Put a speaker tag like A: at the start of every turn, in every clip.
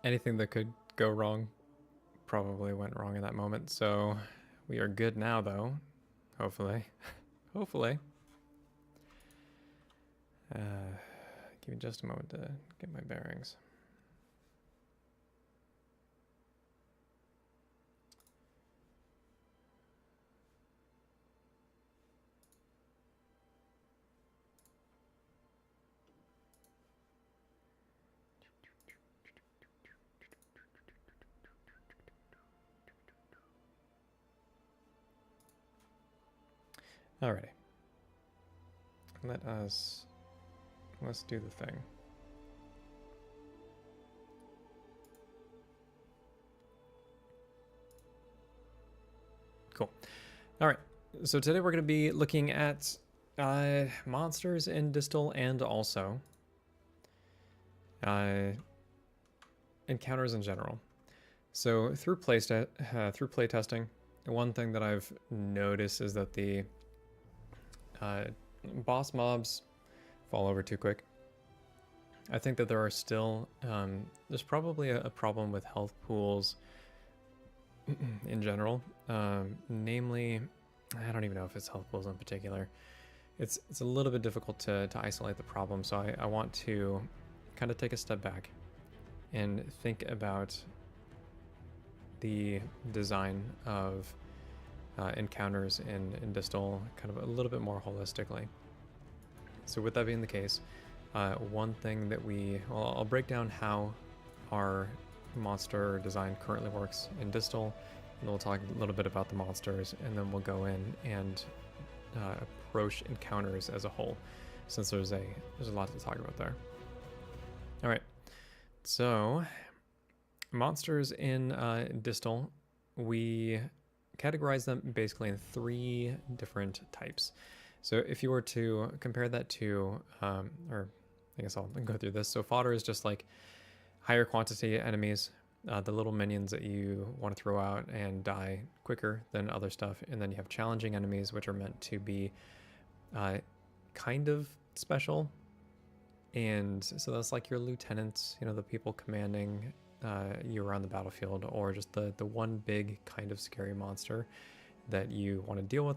A: anything that could go wrong probably went wrong in that moment. So we are good now, though. Hopefully. Hopefully. Give me just a moment to get my bearings. Alrighty. Let's do the thing. Cool. All right. So today we're going to be looking at monsters in Distal and also encounters in general. So through playtesting, one thing that I've noticed is that the boss mobs fall over too quick. I think that there are still there's probably a problem with health pools in general. Namely, I don't even know if it's health pools in particular. It's a little bit difficult to isolate the problem, so I want to kind of take a step back and think about the design of encounters in Distal kind of a little bit more holistically. So with that being the case, one thing that I'll break down how our monster design currently works in Distal, and we'll talk a little bit about the monsters, and then we'll go in and approach encounters as a whole, since there's a lot to talk about there. All right, so monsters in Distal, we categorize them basically in 3 different types. So if you were to compare that to, or I guess I'll go through this. So fodder is just like higher quantity enemies, the little minions that you want to throw out and die quicker than other stuff. And then you have challenging enemies, which are meant to be kind of special. And so that's like your lieutenants, the people commanding you around the battlefield, or just the one big kind of scary monster that you want to deal with.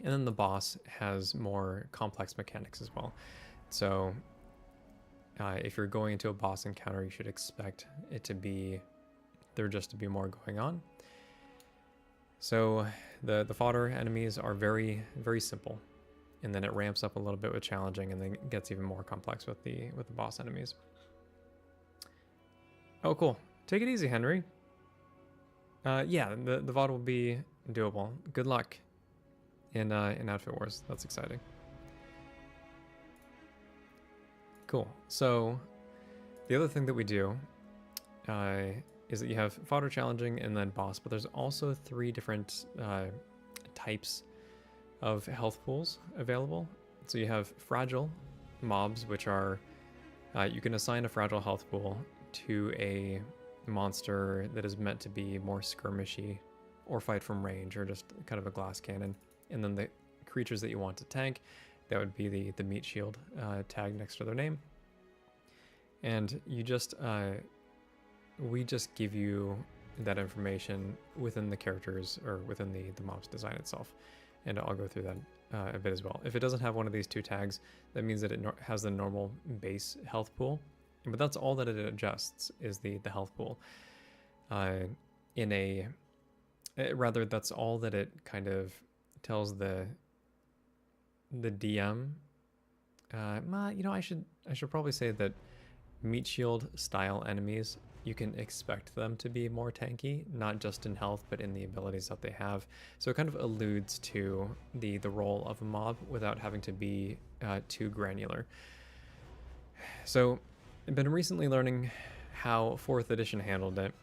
A: And then the boss has more complex mechanics as well. So if you're going into a boss encounter, you should expect it to be just to be more going on. So the fodder enemies are very, very simple, and then it ramps up a little bit with challenging, and then it gets even more complex with the boss enemies. Oh, cool. Take it easy, Henry. Yeah, the VOD will be doable. Good luck in Outfit Wars. That's exciting. Cool. So the other thing that we do is that you have fodder, challenging, and then boss, but there's also 3 different types of health pools available. So you have fragile mobs, which are you can assign a fragile health pool to a monster that is meant to be more skirmishy or fight from range, or just kind of a glass cannon. And then the creatures that you want to tank, that would be the meat shield tag next to their name. And you just we just give you that information within the characters, or within the mob's design itself. And I'll go through that a bit as well. If it doesn't have one of these 2 tags, that means that it has the normal base health pool. But that's all that it adjusts, is the health pool. Rather, that's all that it kind of tells the DM. I should probably say that meat shield style enemies, you can expect them to be more tanky, not just in health, but in the abilities that they have. So it kind of alludes to the role of a mob without having to be too granular. So I've been recently learning how 4th edition handled it,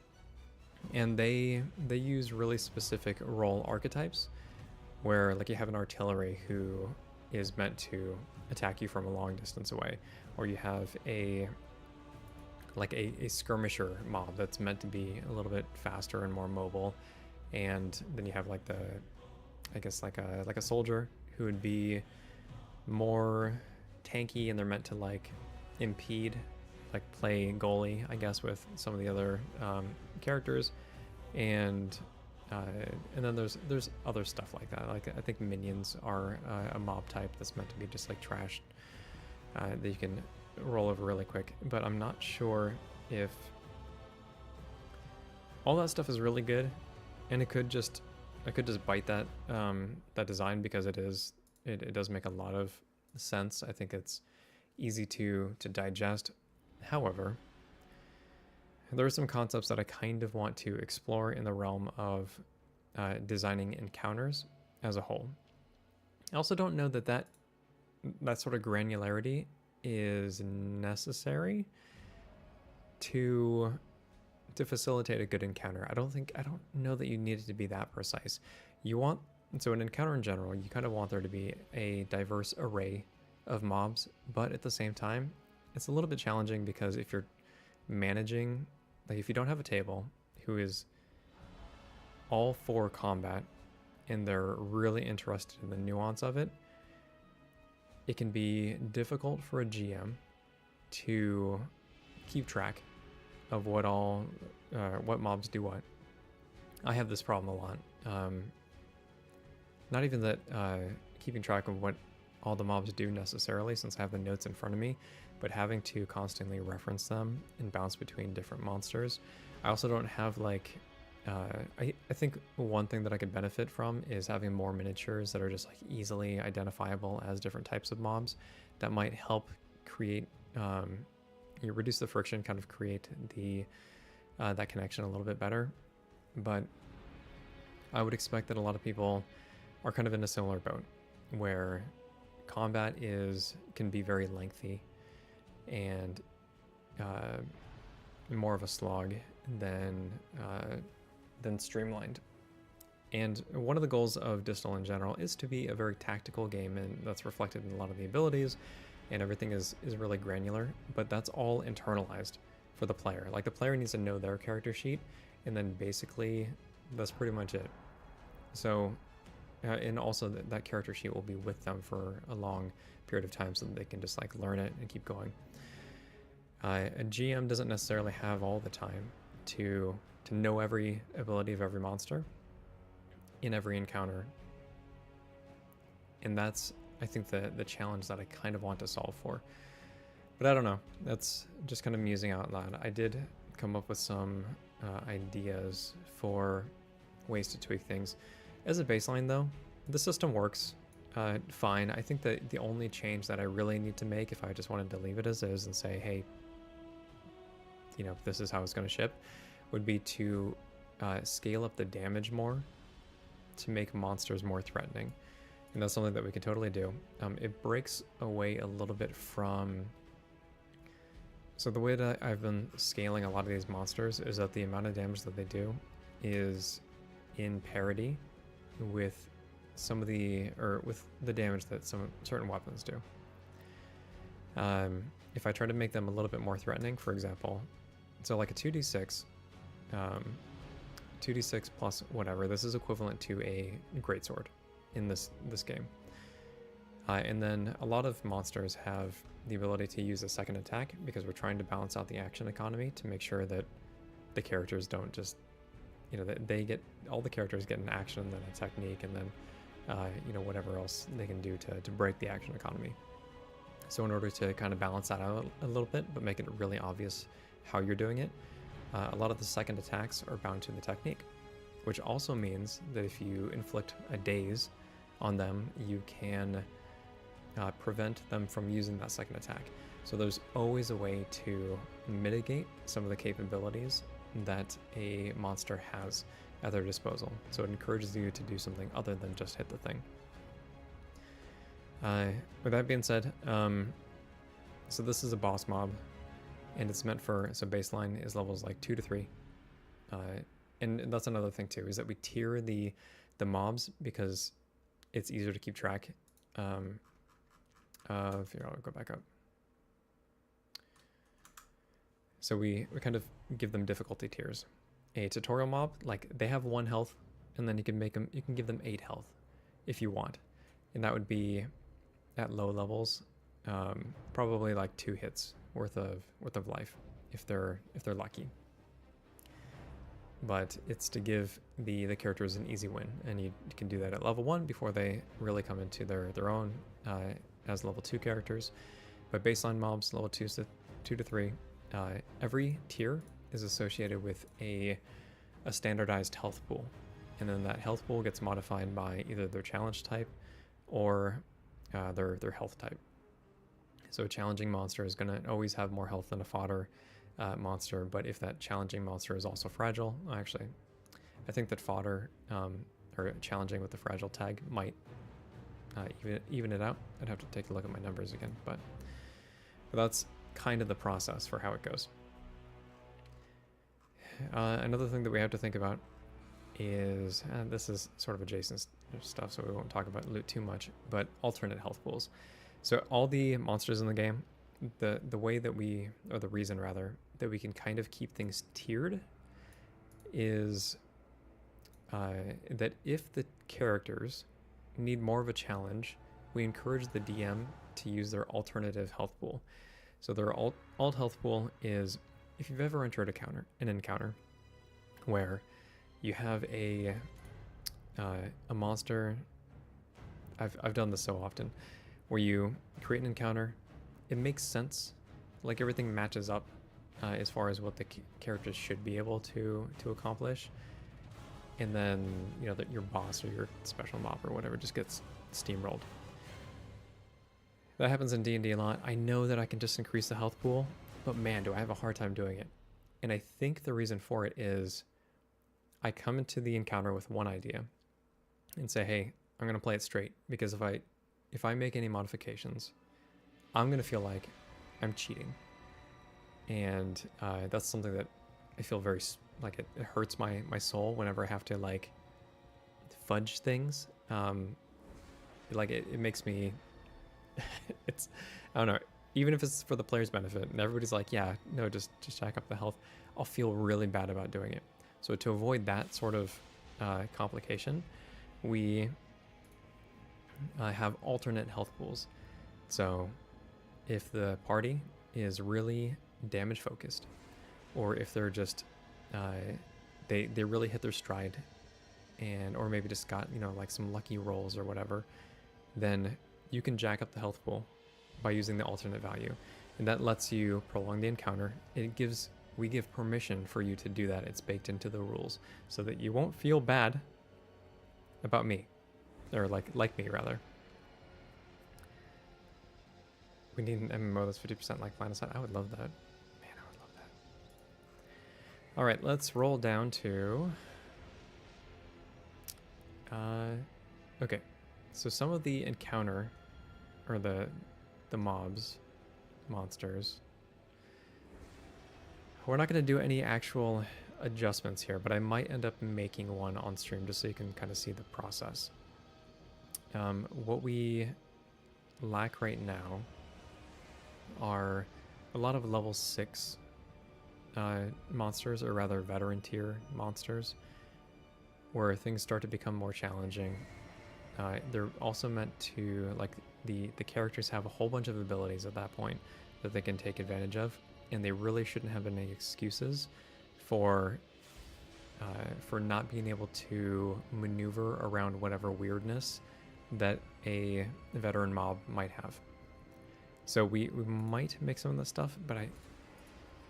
A: and they use really specific role archetypes, where like you have an artillery who is meant to attack you from a long distance away, or you have a skirmisher mob that's meant to be a little bit faster and more mobile, and then you have like a soldier who would be more tanky, and they're meant to like impede like play goalie, I guess, with some of the other characters, and then there's other stuff like that. Like I think minions are a mob type that's meant to be just like trash that you can roll over really quick. But I'm not sure if all that stuff is really good, and I could just bite that that design because it does make a lot of sense. I think it's easy to digest. However, there are some concepts that I kind of want to explore in the realm of designing encounters as a whole. I also don't know that sort of granularity is necessary to facilitate a good encounter. I don't know that you need it to be that precise. So an encounter in general, you kind of want there to be a diverse array of mobs, but at the same time, it's a little bit challenging because if you're managing, like if you don't have a table who is all for combat and they're really interested in the nuance of it, it can be difficult for a GM to keep track of what mobs do what. I have this problem a lot. Not even that keeping track of what all the mobs do necessarily, since I have the notes in front of me, but having to constantly reference them and bounce between different monsters. I also don't have like, I think one thing that I could benefit from is having more miniatures that are just like easily identifiable as different types of mobs. That might help create, you reduce the friction, kind of create the that connection a little bit better. But I would expect that a lot of people are kind of in a similar boat where combat can be very lengthy and more of a slog than streamlined. And one of the goals of Distal in general is to be a very tactical game, and that's reflected in a lot of the abilities, and everything is really granular, but that's all internalized for the player. Like the player needs to know their character sheet, and then basically that's pretty much it. So and also that character sheet will be with them for a long period of time so that they can just like learn it and keep going. A GM doesn't necessarily have all the time to know every ability of every monster in every encounter, and that's, I think, the challenge that I kind of want to solve for. But I don't know, that's just kind of musing out loud. I did come up with some ideas for ways to tweak things. As a baseline though, the system works fine. I think that the only change that I really need to make, if I just wanted to leave it as is and say, hey, you know, this is how it's going to ship, would be to scale up the damage more to make monsters more threatening. And that's something that we could totally do. It breaks away a little bit from... So the way that I've been scaling a lot of these monsters is that the amount of damage that they do is in parity with with the damage that some certain weapons do. If I try to make them a little bit more threatening, for example, so like a 2d6, 2d6 plus whatever, this is equivalent to a greatsword in this game. And then a lot of monsters have the ability to use a second attack because we're trying to balance out the action economy to make sure that the characters don't just, you know, that all the characters get an action and then a technique and then, you know, whatever else they can do to break the action economy. So in order to kind of balance that out a little bit, but make it really obvious how you're doing it, a lot of the second attacks are bound to the technique, which also means that if you inflict a daze on them, you can prevent them from using that second attack. So there's always a way to mitigate some of the capabilities that a monster has at their disposal. So it encourages you to do something other than just hit the thing. With that being said, so this is a boss mob, and it's meant for, so baseline is levels like 2 to 3. And that's another thing too, is that we tier the mobs because it's easier to keep track of, here, I'll go back up. So we kind of give them difficulty tiers. A tutorial mob, like they have 1 health, and then you can give them 8 health if you want. And that would be at low levels, probably like 2 hits worth of life if they're lucky. But it's to give the characters an easy win, and you can do that at level 1 before they really come into their own as level 2 characters. But baseline mobs, level 2 to 3, every tier is associated with a standardized health pool, and then that health pool gets modified by either their challenge type or their health type. So a challenging monster is going to always have more health than a fodder monster, but if that challenging monster is also fragile, actually, I think that fodder or challenging with the fragile tag might even it out. I'd have to take a look at my numbers again, but that's kind of the process for how it goes. Another thing that we have to think about is, this is sort of adjacent stuff, so we won't talk about loot too much, but alternate health pools. So all the monsters in the game, the way that we, or the reason rather, that we can kind of keep things tiered is that if the characters need more of a challenge, we encourage the DM to use their alternative health pool. So their alt health pool is, if you've ever entered an encounter where you have a monster, I've done this so often, where you create an encounter, it makes sense, like everything matches up as far as what the characters should be able to accomplish, and then that your boss or your special mob or whatever just gets steamrolled. That happens in D&D a lot. I know that I can just increase the health pool, but man, do I have a hard time doing it. And I think the reason for it is I come into the encounter with one idea and say, hey, I'm going to play it straight, because if I make any modifications, I'm going to feel like I'm cheating. And that's something that I feel very, like, it hurts my soul whenever I have to, like, fudge things. Like, it makes me, it's, I don't know, even if it's for the player's benefit, and everybody's like, yeah, no, just jack up the health, I'll feel really bad about doing it. So to avoid that sort of complication, we have alternate health pools. So if the party is really damage focused, or if they're just they really hit their stride, and or maybe just got like some lucky rolls or whatever, then you can jack up the health pool by using the alternate value, and that lets you prolong the encounter. We give permission for you to do that. It's baked into the rules so that you won't feel bad about me, or like me rather. We need an MMO that's 50% like Planetside. I would love that. Man, I would love that. All right, let's roll down to... okay, so some of the encounter, or the monsters, we're not going to do any actual adjustments here, but I might end up making one on stream just so you can kind of see the process. What we lack right now are a lot of level 6 monsters, or rather veteran tier monsters, where things start to become more challenging. They're also meant to, like, the characters have a whole bunch of abilities at that point that they can take advantage of, and they really shouldn't have any excuses for not being able to maneuver around whatever weirdness that a veteran mob might have. So we might make some of this stuff, but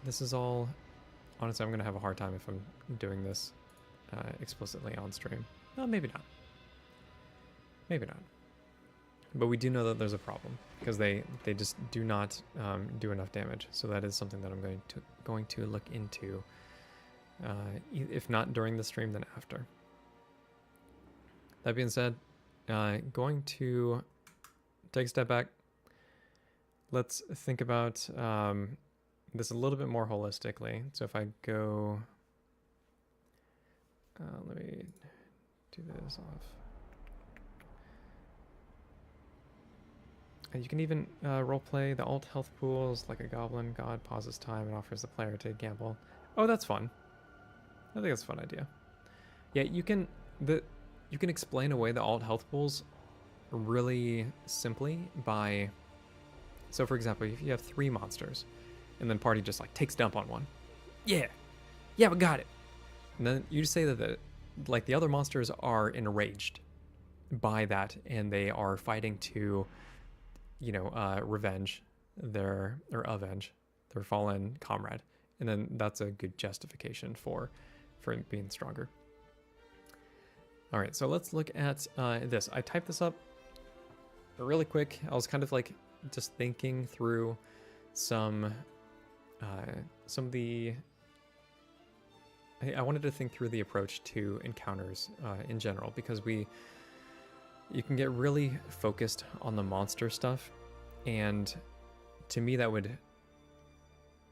A: this is all, honestly, I'm going to have a hard time if I'm doing this explicitly on stream. Well, maybe not. Maybe not. But we do know that there's a problem, because they just do not do enough damage. So that is something that I'm going to look into, if not during the stream, then after. That being said, going to take a step back. Let's think about this a little bit more holistically. So if I go, let me do this off. You can even roleplay the alt health pools like a goblin god pauses time and offers the player to gamble. Oh, that's fun. I think that's a fun idea. Yeah, you can explain away the alt health pools really simply by So for example, if you have 3 monsters, and then party just like takes dump on one, yeah, we got it. And then you say that the other monsters are enraged by that, and they are fighting to, avenge their fallen comrade, and then that's a good justification for being stronger. All right, so let's look at this. I typed this up really quick. I was kind of like just thinking through some of the. I wanted to think through the approach to encounters in general, because you can get really focused on the monster stuff, and to me that would,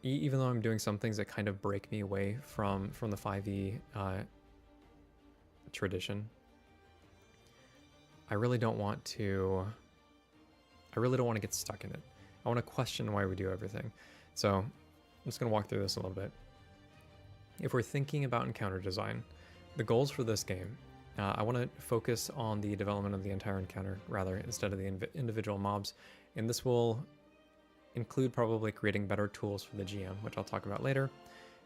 A: even though I'm doing some things that kind of break me away from the 5e tradition, I really don't want to get stuck in it. I want to question why we do everything. So I'm just going to walk through this a little bit. If we're thinking about encounter design, the goals for this game, I want to focus on the development of the entire encounter rather instead of the individual mobs, and this will include probably creating better tools for the GM, which I'll talk about later.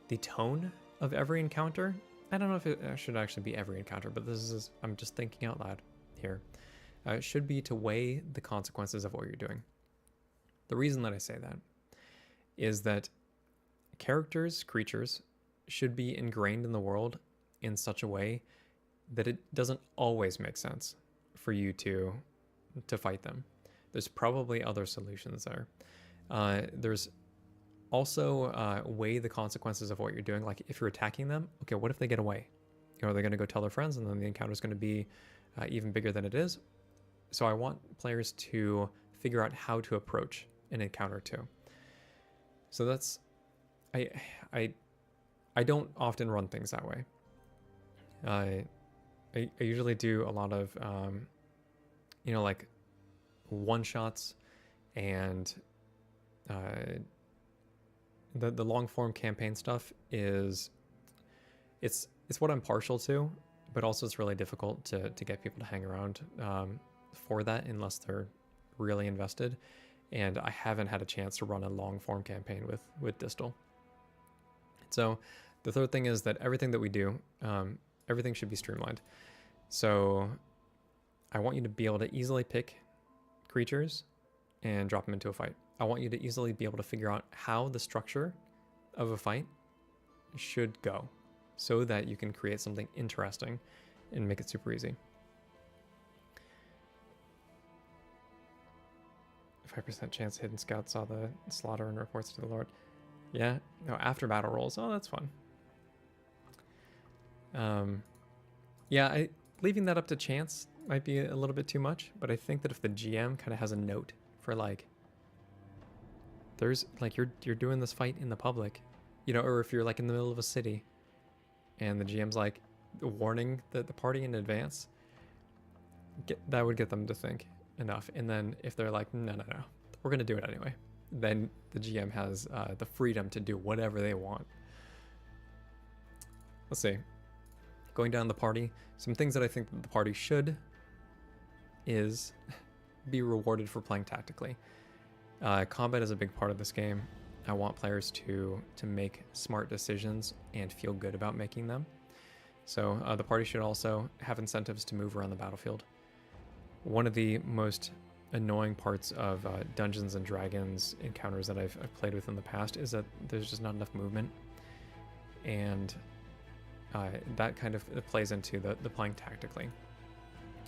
A: The tone of every encounter, I don't know if it should actually be every encounter, but I'm just thinking out loud here. It should be to weigh the consequences of what you're doing. The reason that I say that is that creatures, should be ingrained in the world in such a way that it doesn't always make sense for you to fight them. There's probably other solutions there. There's also weigh the consequences of what you're doing. Like if you're attacking them, okay, what if they get away? Are they going to go tell their friends, and then the encounter is going to be even bigger than it is? So I want players to figure out how to approach an encounter too. So that's I don't often run things that way. I usually do a lot of like one shots, and the long form campaign stuff is it's what I'm partial to, but also it's really difficult to get people to hang around for that unless they're really invested. And I haven't had a chance to run a long form campaign with Distal. So the third thing is that everything that we do, everything should be streamlined. So I want you to be able to easily pick creatures and drop them into a fight. I want you to easily be able to figure out how the structure of a fight should go so that you can create something interesting and make it super easy. 5% chance hidden scout saw the slaughter and reports to the Lord. Yeah, no, after battle rolls. Oh, that's fun. Yeah, leaving that up to chance might be a little bit too much, but I think that if the GM kind of has a note for like, there's like you're doing this fight in the public, or if you're like in the middle of a city, and the GM's like warning the party in advance, that would get them to think enough. And then if they're like, no, we're gonna do it anyway, then the GM has the freedom to do whatever they want. Let's see. Going down the party, some things that I think that the party should is be rewarded for playing tactically. Combat is a big part of this game. I want players to make smart decisions and feel good about making them. So the party should also have incentives to move around the battlefield. One of the most annoying parts of Dungeons and Dragons encounters that I've played with in the past is that there's just not enough movement, and that kind of plays into the playing tactically.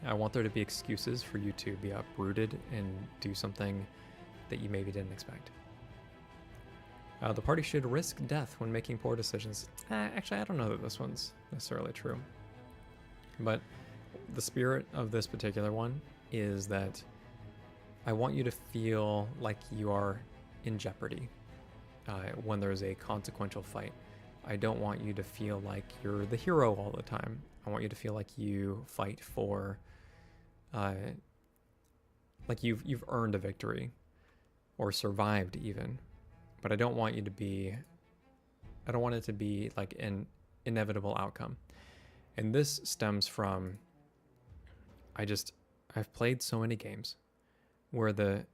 A: I want there to be excuses for you to be uprooted and do something that you maybe didn't expect. The party should risk death when making poor decisions. Actually, I don't know that this one's necessarily true. But the spirit of this particular one is that I want you to feel like you are in jeopardy when there's a consequential fight. I don't want you to feel like you're the hero all the time. I want you to feel like you fight for, like you've earned a victory or survived even. But I don't want it to be like an inevitable outcome. And this stems from, I've played so many games where the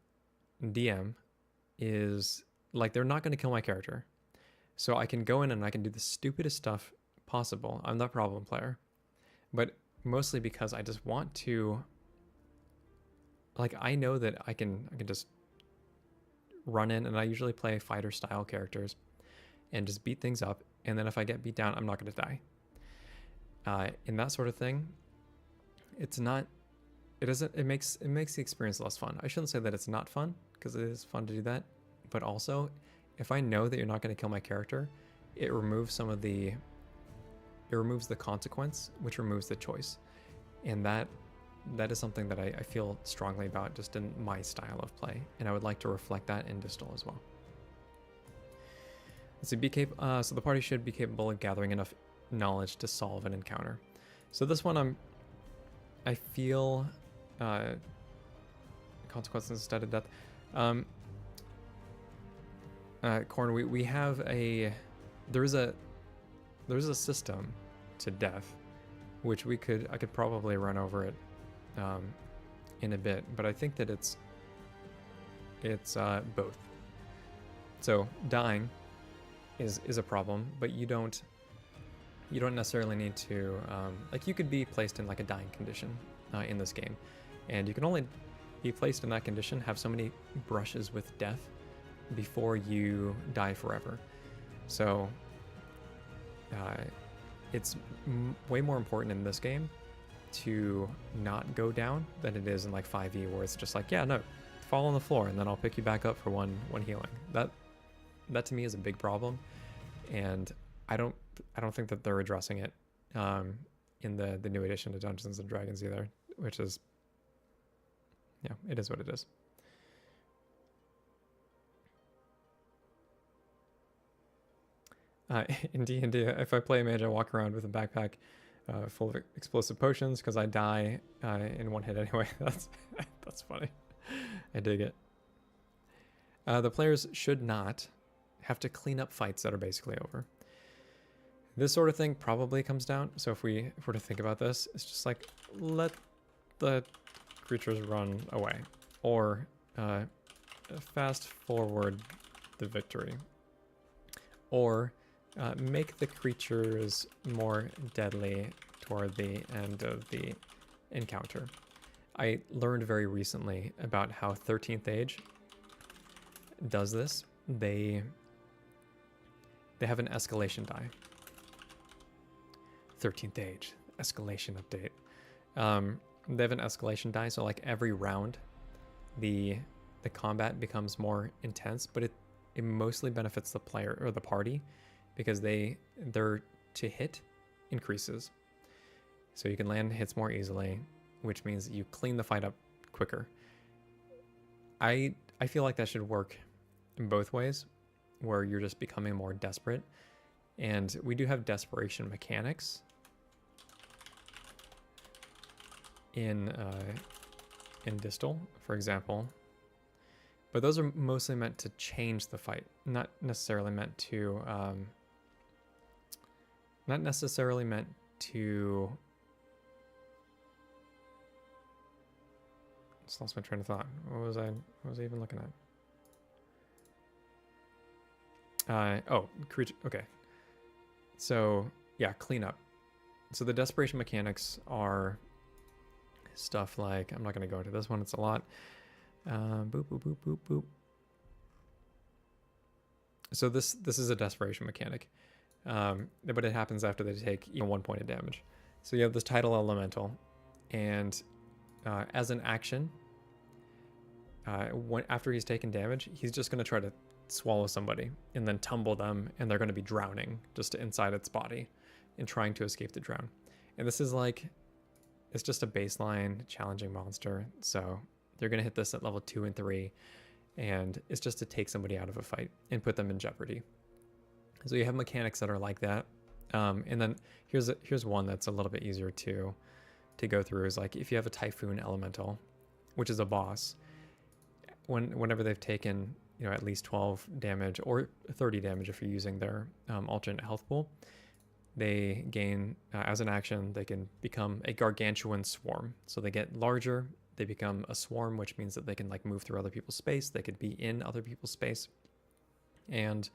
A: DM is like they're not going to kill my character. So I can go in and I can do the stupidest stuff possible. I'm the problem player. But mostly because I just want to, like, I know that I can just run in, and I usually play fighter style characters and just beat things up. And then if I get beat down, I'm not going to die. In that sort of thing, it's not, it makes the experience less fun. I shouldn't say that it's not fun, because it is fun to do that. But also, if I know that you're not going to kill my character, it removes the consequence, which removes the choice. And that is something that I feel strongly about just in my style of play. And I would like to reflect that in Distal as well. Let's see, so the party should be capable of gathering enough knowledge to solve an encounter. So this one I feel consequences instead of death. Corn, we have there's a system to death, which I could probably run over it in a bit, but I think that it's both. So dying is a problem, but you don't necessarily need to like, you could be placed in like a dying condition in this game, and you can only be placed in that condition, have so many brushes with death before you die forever. So it's way more important in this game to not go down than it is in like 5e, where it's just like, yeah, no, fall on the floor and then I'll pick you back up for one healing. That to me is a big problem, and I don't think that they're addressing it in the new edition to Dungeons and Dragons either, which is, yeah, it is what it is. In D&D, if I play a mage, I walk around with a backpack full of explosive potions because I die in one hit anyway. That's funny. I dig it. The players should not have to clean up fights that are basically over. This sort of thing probably comes down. So if we were to think about this, it's just like, let the creatures run away, or fast forward the victory, or make the creatures more deadly toward the end of the encounter. I learned very recently about how 13th Age does this. They have an escalation die. 13th Age escalation update. They have an escalation die, so like every round the combat becomes more intense, but it mostly benefits the player or the party, because their to hit increases. So you can land hits more easily, which means you clean the fight up quicker. I feel like that should work in both ways, where you're just becoming more desperate. And we do have desperation mechanics in Distal, for example. But those are mostly meant to change the fight, not necessarily meant to just lost my train of thought. What was I even looking at? Creature. Okay. So yeah, cleanup. So the desperation mechanics are stuff like, I'm not going to go into this one, it's a lot. Boop, boop, boop, boop, boop. So this is a desperation mechanic, but it happens after they take 1 point of damage. So you have this tidal elemental, and as an action, after he's taken damage, he's just going to try to swallow somebody and then tumble them, and they're going to be drowning just inside its body and trying to escape the drown. And this is like, it's just a baseline challenging monster, so they're going to hit this at level 2 and 3, and it's just to take somebody out of a fight and put them in jeopardy. So you have mechanics that are like that. And then here's one that's a little bit easier to go through, is like, if you have a Typhoon Elemental, which is a boss, whenever they've taken at least 12 damage or 30 damage if you're using their alternate health pool, they gain, as an action, they can become a gargantuan swarm. So they get larger They become a swarm, which means that they can like move through other people's space. They could be in other people's space. And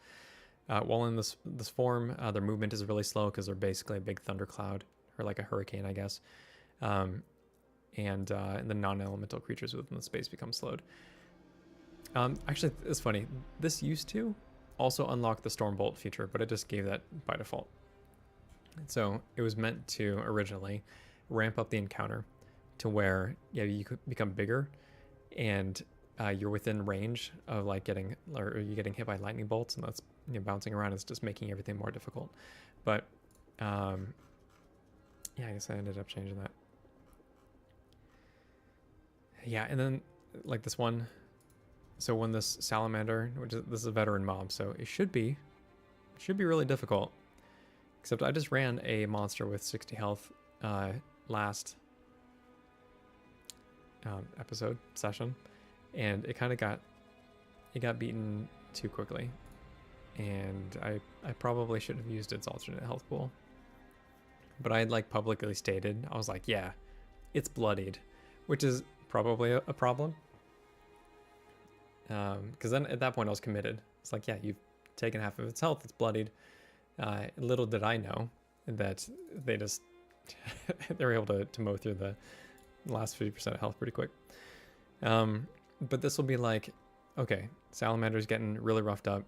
A: while in this form, their movement is really slow because they're basically a big thundercloud or like a hurricane, I guess. And the non-elemental creatures within the space become slowed. Actually, it's funny. This used to also unlock the Stormbolt feature, but it just gave that by default. So it was meant to originally ramp up the encounter to where you could become bigger, and you're within range of like getting hit by lightning bolts, and that's bouncing around. It's just making everything more difficult. But yeah, I guess I ended up changing that. Yeah, and then like this one. So when this salamander, this is a veteran mob, so it should be really difficult. Except I just ran a monster with 60 health last episode session, and it kind of got beaten too quickly, and I probably should have used its alternate health pool. But I had like publicly stated, I was like, yeah, it's bloodied, which is probably a problem. Because then at that point I was committed. It's like, yeah, you've taken half of its health, it's bloodied. Little did I know that they just they were able to mow through the last 50% of health pretty quick. But this will be like, okay, Salamander's getting really roughed up.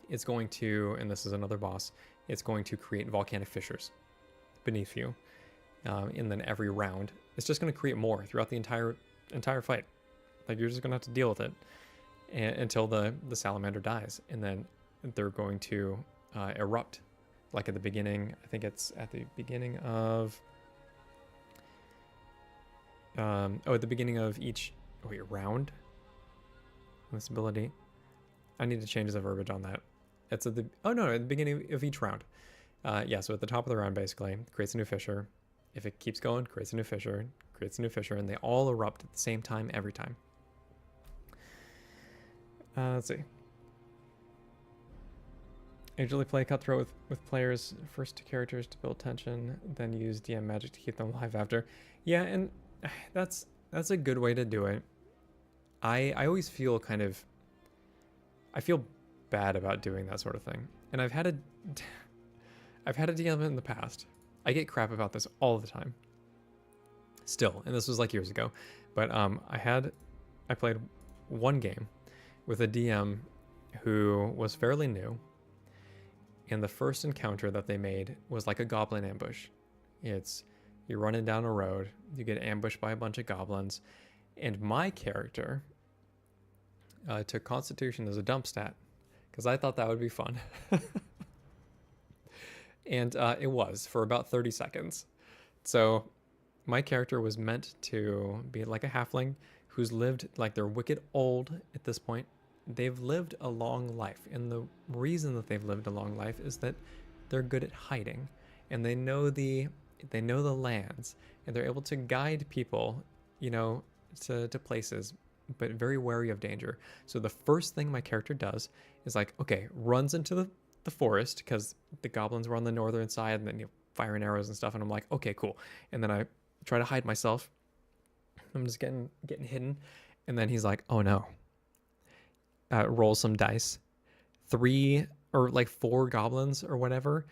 A: It's going to, and this is another boss, it's going to create volcanic fissures beneath you. And then every round, it's just going to create more throughout the entire fight. Like, you're just going to have to deal with it until the salamander dies. And then they're going to erupt. Like at the beginning, I think it's at the beginning of... at the beginning of each... round? This ability. I need to change the verbiage on that. It's at the... at the beginning of each round. Yeah, so at the top of the round, basically, creates a new fissure. If it keeps going, creates a new fissure, and they all erupt at the same time every time. Let's see. I usually play Cutthroat with players, first two characters to build tension, then use DM magic to keep them alive after. Yeah, and that's a good way to do it. I always feel I feel bad about doing that sort of thing. And I've had a DM in the past. I get crap about this all the time. Still, and this was like years ago, but I played one game with a DM who was fairly new, and the first encounter that they made was like a goblin ambush. You're running down a road, you get ambushed by a bunch of goblins, and my character took Constitution as a dump stat, because I thought that would be fun. And it was for about 30 seconds. So my character was meant to be like a halfling who's lived, like, they're wicked old at this point. They've lived a long life. And the reason that they've lived a long life is that they're good at hiding. And they know the lands. And they're able to guide people, to places, but very wary of danger. So the first thing my character does is like, okay, runs into the forest, because the goblins were on the northern side, and then firing arrows and stuff. And I'm like, okay, cool. And then I try to hide myself. I'm just getting hidden. And then he's like, oh no. Roll some dice. 3 or like 4 goblins or whatever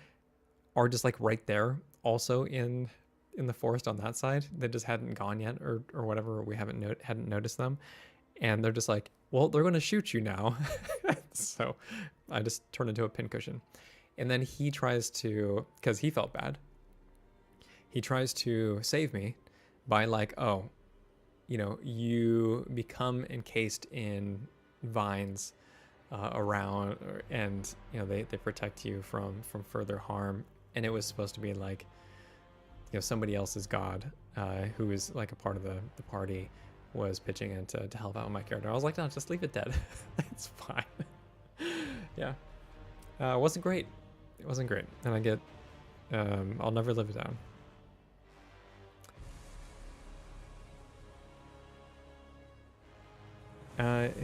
A: are just like right there, also in the forest on that side. They just hadn't gone yet, or whatever. We hadn't noticed them. And they're just like, well, they're going to shoot you now. So I just turned into a pincushion. And then he tries to, because he felt bad, he tries to save me by like, oh, you become encased in vines around, and they protect you from further harm. And it was supposed to be like, somebody else's god who is like a part of the party was pitching in to help out my character. I was like, no, just leave it dead. It's fine. Yeah. It wasn't great. And I get, I'll never live it down.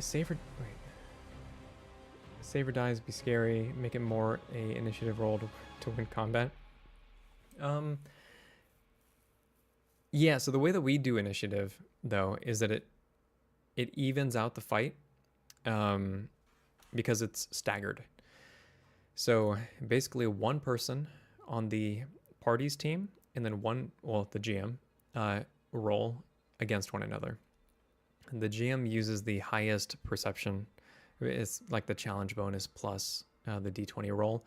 A: Save or dies, be scary, make it more a initiative roll to win combat. Yeah, so the way that we do initiative, though, is that it evens out the fight, um, because it's staggered. So basically, one person on the party's team and then the GM, roll against one another. And the GM uses the highest perception. It's like the challenge bonus plus the D20 roll,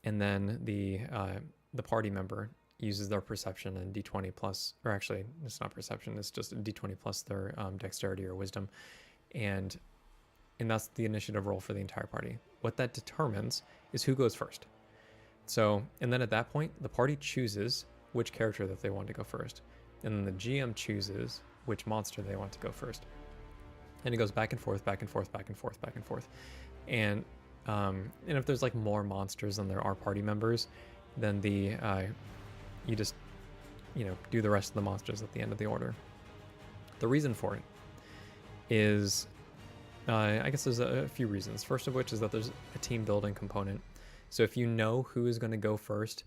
A: and then the party member uses their perception and D20 plus, or actually, it's not perception. It's just a D20 plus their dexterity or wisdom, and that's the initiative roll for the entire party. What that determines is who goes first. So, and then at that point, the party chooses which character that they want to go first, and then the GM chooses which monster they want to go first. And it goes back and forth, back and forth, back and forth, back and forth. And if there's like more monsters than there are party members, then you just do the rest of the monsters at the end of the order. The reason for it is, I guess there's a few reasons. First of which is that there's a team building component. So if you know who is going to go first,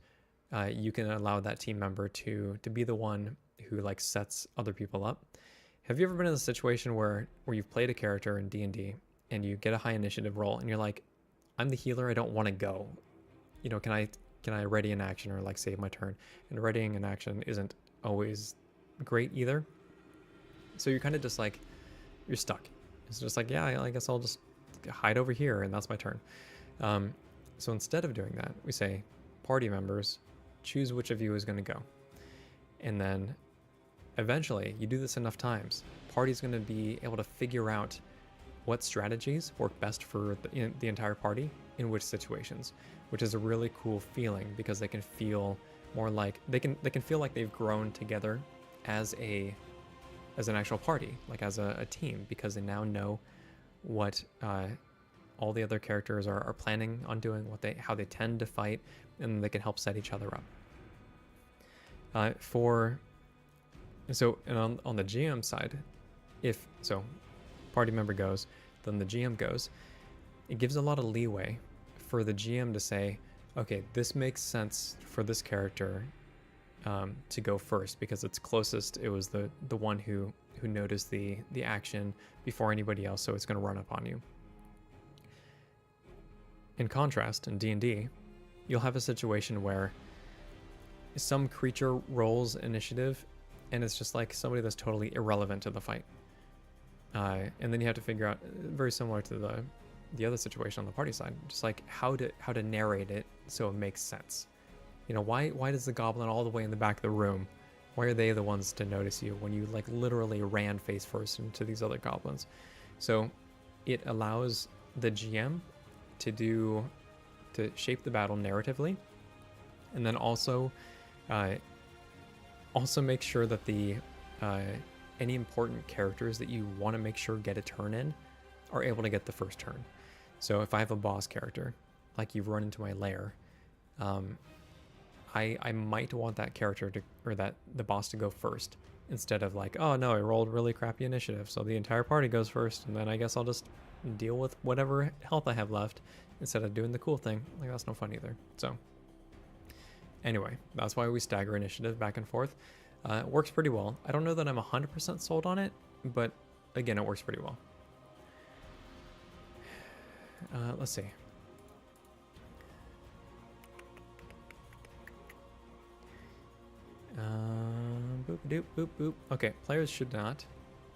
A: you can allow that team member to be the one who like sets other people up. Have you ever been in a situation where you've played a character in D&D and you get a high initiative roll and you're like, I'm the healer, I don't want to go. Can I ready an action or like save my turn? And readying an action isn't always great either. So you're kind of just like, you're stuck. It's just like, yeah, I guess I'll just hide over here and that's my turn. So instead of doing that, we say, party members, choose which of you is going to go. And then eventually, you do this enough times, party's going to be able to figure out what strategies work best for the entire party in which situations, which is a really cool feeling because they can feel more like they can feel like they've grown together as an actual party, like as a team, because they now know what all the other characters are planning on doing, how they tend to fight, and they can help set each other up. And on the GM side, if party member goes, then the GM goes. It gives a lot of leeway for the GM to say, okay, this makes sense for this character to go first because it's closest. It was the one who noticed the action before anybody else, so it's going to run up on you. In contrast, in D&D, you'll have a situation where some creature rolls initiative and it's just like somebody that's totally irrelevant to the fight. And then you have to figure out, very similar to the other situation on the party side, just like how to narrate it so it makes sense. Why does the goblin all the way in the back of the room, why are they the ones to notice you when you like literally ran face first into these other goblins? So it allows the GM to shape the battle narratively, and then also make sure that any important characters that you want to make sure get a turn in are able to get the first turn. So if I have a boss character, like you've run into my lair, I might want that character the boss to go first, instead of like, oh no, I rolled really crappy initiative, so the entire party goes first, and then I guess I'll just deal with whatever health I have left instead of doing the cool thing. Like, that's no fun either. So anyway, that's why we stagger initiative back and forth. It works pretty well. I don't know that I'm 100% sold on it, but again, it works pretty well. Let's see. Boop, doop, boop, boop. Okay, players should not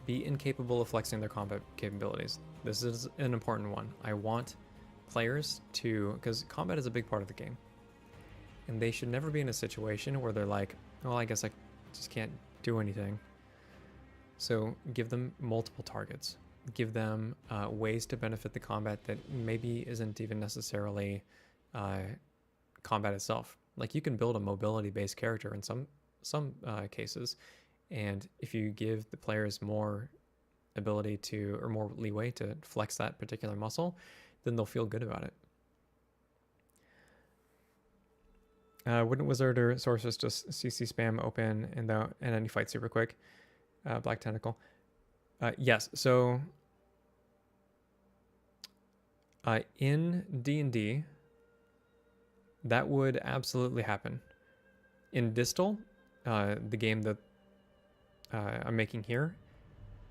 A: be incapable of flexing their combat capabilities. This is an important one. I want players because combat is a big part of the game, and they should never be in a situation where they're like, well, I guess I just can't do anything. So give them multiple targets. Give them ways to benefit the combat that maybe isn't even necessarily combat itself. Like, you can build a mobility-based character in some cases, and if you give the players more ability or more leeway to flex that particular muscle, then they'll feel good about it. Wouldn't Wizard or Sorceress just CC spam open and any fight super quick? Black Tentacle. Yes, so in D&D, that would absolutely happen. In Distal, the game that I'm making here,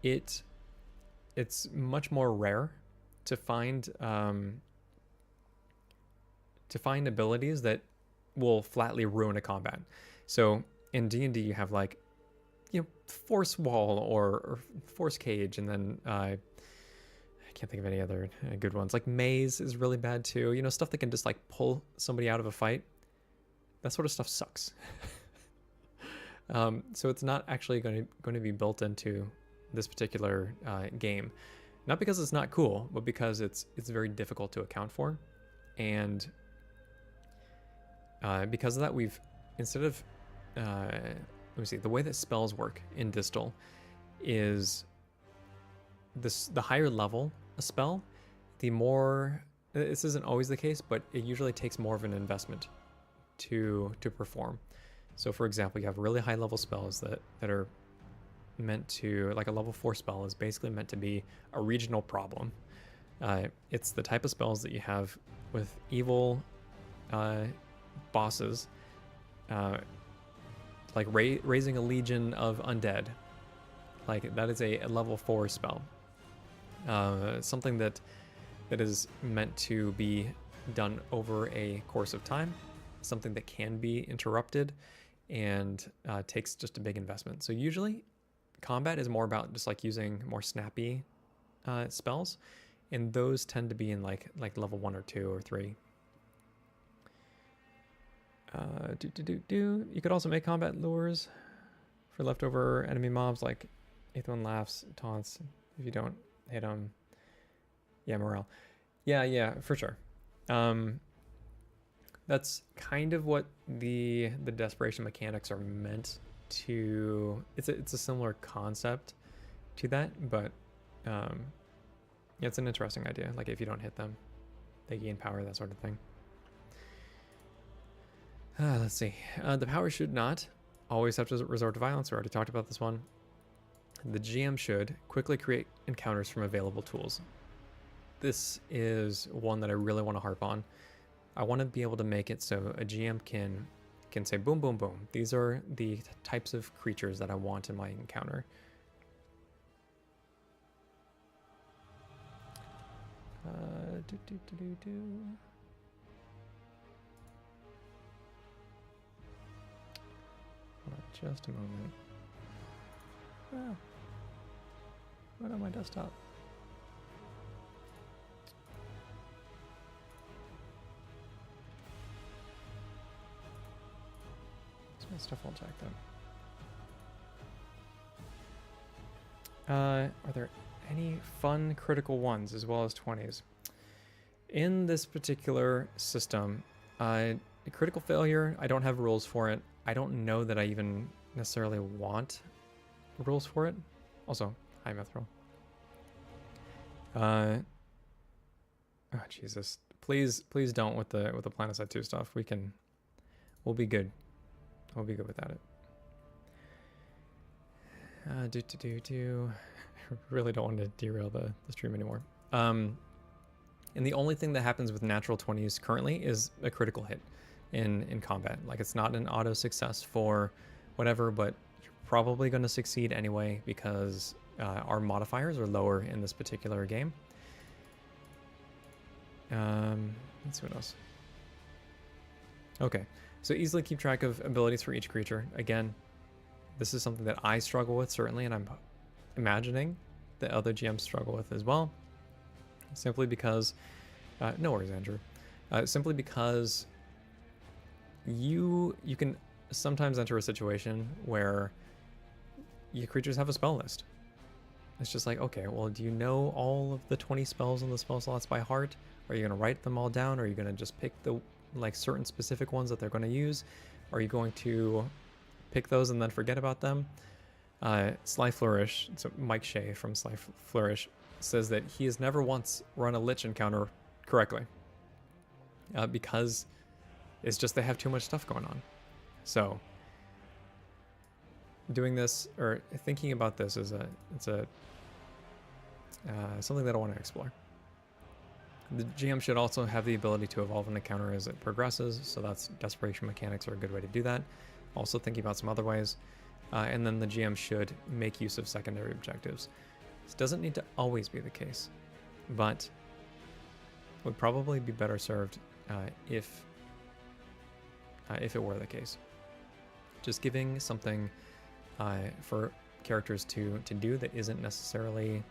A: it's much more rare to find abilities that will flatly ruin a combat. So in D&D, you have like, force wall or force cage, and then I can't think of any other good ones. Like maze is really bad too. Stuff that can just like pull somebody out of a fight. That sort of stuff sucks. So it's not actually going to be built into this particular game, not because it's not cool, but because it's very difficult to account for, and because of that, we've, instead of let me see, the way that spells work in Distal is the higher level a spell, the more, this isn't always the case, but it usually takes more of an investment to perform. So for example, you have really high level spells that are meant to, like a level 4 spell is basically meant to be a regional problem. It's the type of spells that you have with evil bosses, like raising a legion of undead. Like that is a level 4 spell. Something that is meant to be done over a course of time, something that can be interrupted, and takes just a big investment. So usually combat is more about just like using more snappy spells, and those tend to be in like level 1 or 2 or 3. You could also make combat lures for leftover enemy mobs, like eighth one laughs, taunts if you don't hit them. Yeah, morale. Yeah, for sure. That's kind of what the desperation mechanics are meant to. It's a similar concept to that, but yeah, it's an interesting idea. Like if you don't hit them, they gain power, that sort of thing. Let's see. The power should not always have to resort to violence. We already talked about this one. The GM should quickly create encounters from available tools. This is one that I really want to harp on. I want to be able to make it so a GM can say, boom, boom, boom. These are the types of creatures that I want in my encounter. Just a moment. Oh. What on my desktop? So my stuff all jacked up. Are there any fun critical ones as well as 20s? In this particular system, critical failure, I don't have rules for it. I don't know that I even necessarily want rules for it. Also, hi Mithril. Oh Jesus! Please don't with the PlanetSide 2 stuff. We'll be good. We'll be good without it. I really don't want to derail the stream anymore. And the only thing that happens with natural 20s currently is a critical hit in combat. Like it's not an auto success for whatever, but you're probably going to succeed anyway because our modifiers are lower in this particular game. Let's see what else. Okay, so easily keep track of abilities for each creature. Again, this is something that I struggle with certainly, and I'm imagining that other GMs struggle with as well. Simply because, no worries, Andrew. Simply because you can sometimes enter a situation where your creatures have a spell list. It's just like, okay, well, do you know all of the 20 spells in the spell slots by heart? Are you going to write them all down? Or are you going to just pick the like certain specific ones that they're going to use? Are you going to pick those and then forget about them? Sly Flourish, so Mike Shea from Sly Flourish, says that he has never once run a Lich encounter correctly because it's just they have too much stuff going on. So doing this or thinking about this is something that I want to explore. The GM should also have the ability to evolve an encounter as it progresses, so that's desperation mechanics are a good way to do that. Also thinking about some other ways. and then the GM should make use of secondary objectives. This doesn't need to always be the case, but would probably be better served if it were the case. Just giving something for characters to do that isn't necessarily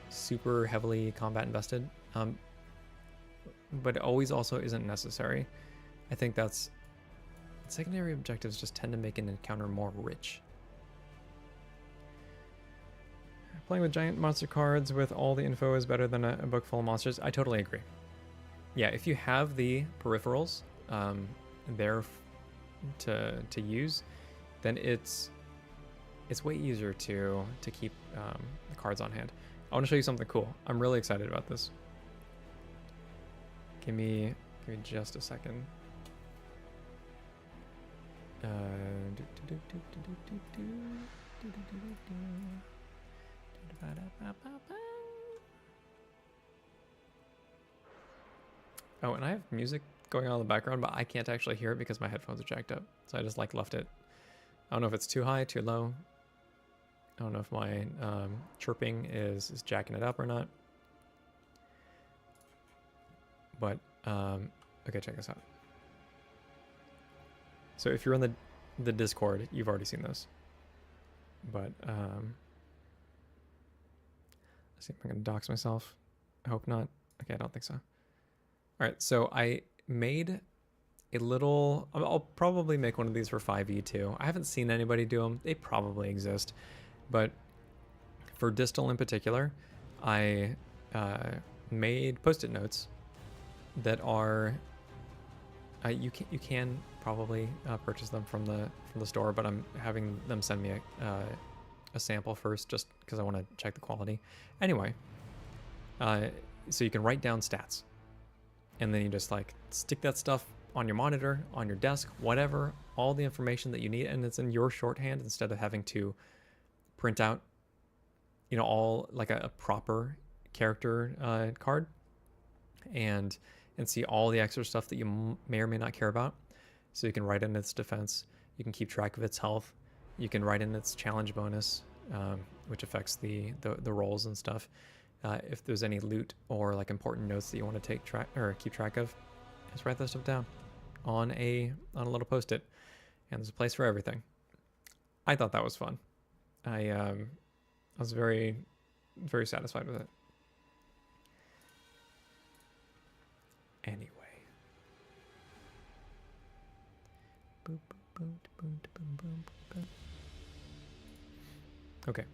A: super heavily combat invested, but it always also isn't necessary. I think that's secondary objectives just tend to make an encounter more rich. Playing with giant monster cards with all the info is better than a book full of monsters. I totally agree. Yeah, if you have the peripherals there to use, then it's way easier to keep the cards on hand. I want to show you something cool. I'm really excited about this. Give me just a second. Oh, and I have music going on in the background, but I can't actually hear it because my headphones are jacked up. So I just left it. I don't know if it's too high, too low. I don't know if my chirping is jacking it up or not. But, okay, check this out. So if you're in the Discord, you've already seen this. But, let's see if I can dox myself. I hope not. Okay, I don't think so. All right, so I made a little... I'll probably make one of these for 5e too. I haven't seen anybody do them. They probably exist. But for Distal in particular, I made post-it notes that are... you can probably purchase them from the store, but I'm having them send me a sample first, just because I want to check the quality. Anyway, so you can write down stats, and then you just like stick that stuff on your monitor, on your desk, whatever, all the information that you need, and it's in your shorthand instead of having to print out, you know, all like a proper character card, and see all the extra stuff that you may or may not care about. So you can write in its defense, you can keep track of its health, you can write in its challenge bonus, which affects the rolls and stuff. If there's any loot or like important notes that you want to keep track of, just write that stuff down on a little post-it, and there's a place for everything. I thought that was fun. I was very, very satisfied with it. Anyway. Okay.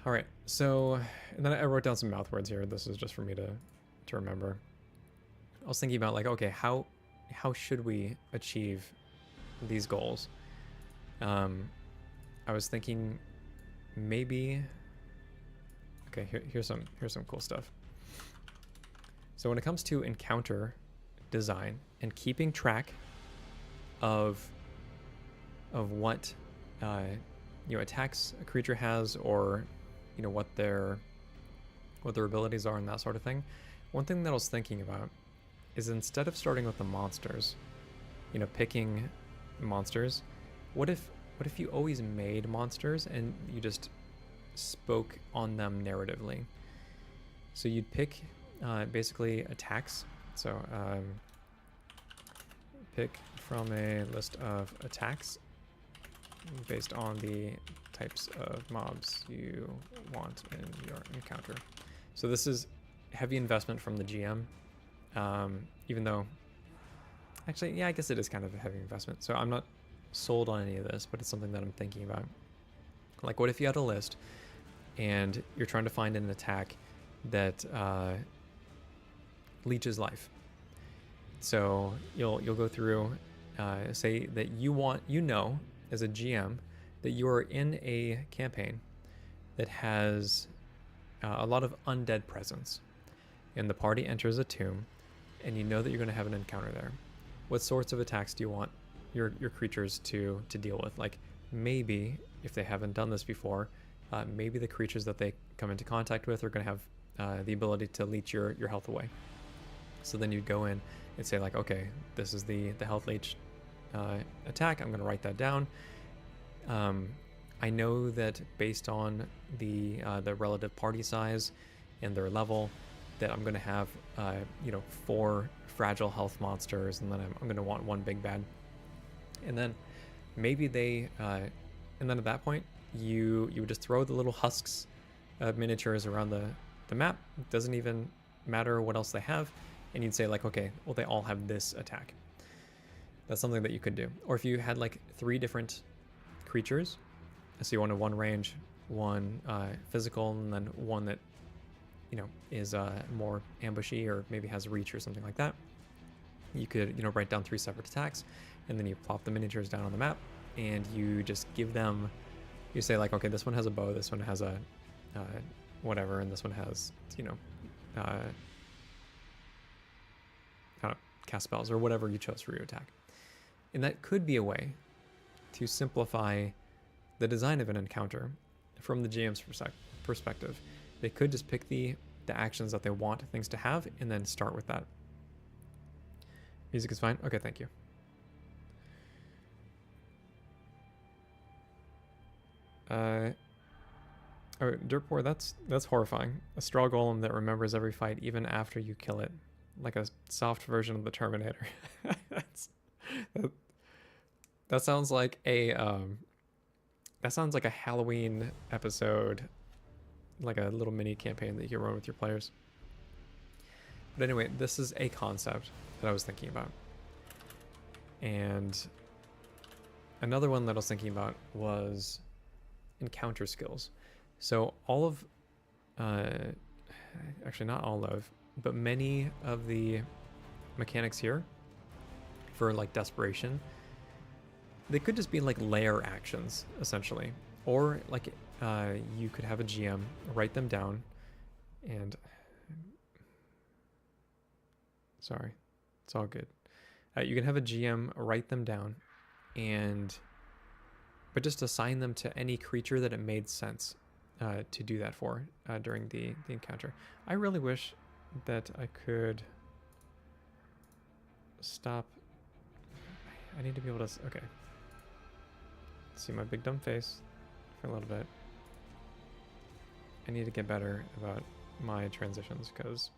A: All right. So, and then I wrote down some mouth words here. This is just for me to remember. I was thinking about like, okay, how should we achieve these goals? I was thinking maybe. Okay, here's some cool stuff. So when it comes to encounter design and keeping track of what attacks a creature has, or what their abilities are and that sort of thing, one thing that I was thinking about is, instead of starting with the monsters, picking monsters, what if you always made monsters and you just spoke on them narratively? So you'd pick basically attacks. So pick from a list of attacks based on the types of mobs you want in your encounter. So this is heavy investment from the GM, even though, actually, yeah, I guess it is kind of a heavy investment. So I'm not sold on any of this, but it's something that I'm thinking about. Like, what if you had a list and you're trying to find an attack that leeches life? So you'll go through, say that you as a GM that you are in a campaign that has a lot of undead presence, and the party enters a tomb, and you know that you're going to have an encounter there. What sorts of attacks do you want your creatures to deal with? Like, maybe if they haven't done this before, maybe the creatures that they come into contact with are going to have the ability to leech your health away. So then you'd go in and say, like, okay, this is the health leech attack. I'm going to write that down. I know that based on the relative party size and their level, that I'm going to have 4 fragile health monsters, and then I'm going to want 1 big bad. And then maybe and then at that point you would just throw the little husks of miniatures around the map. It doesn't even matter what else they have, and you'd say like, okay, well, they all have this attack. That's something that you could do. Or if you had like 3 different creatures, so you wanted 1 range, 1 physical, and then 1 that is more ambushy or maybe has reach or something like that, you could write down 3 separate attacks, and then you plop the miniatures down on the map, and you just give them, you say like, okay, this one has a bow, this one has a whatever, and this one has cast spells or whatever you chose for your attack. And that could be a way to simplify the design of an encounter from the GM's perspective. They could just pick the actions that they want things to have and then start with that. Music is fine? Okay, thank you. Oh, Dirtpoor, that's horrifying. A straw golem that remembers every fight even after you kill it. Like a soft version of the Terminator. That sounds like a Halloween episode, like a little mini campaign that you can run with your players. But anyway, this is a concept that I was thinking about. And another one that I was thinking about was encounter skills. So all of, actually not all of, but many of the mechanics here for like desperation, they could just be like layer actions essentially, or like you could have a GM write them down, and sorry, it's all good. You can have a GM write them down, but just assign them to any creature that it made sense to do that for during the encounter. I really wish that I could stop. I need to be able to, okay. See my big dumb face for a little bit. I need to get better about my transitions because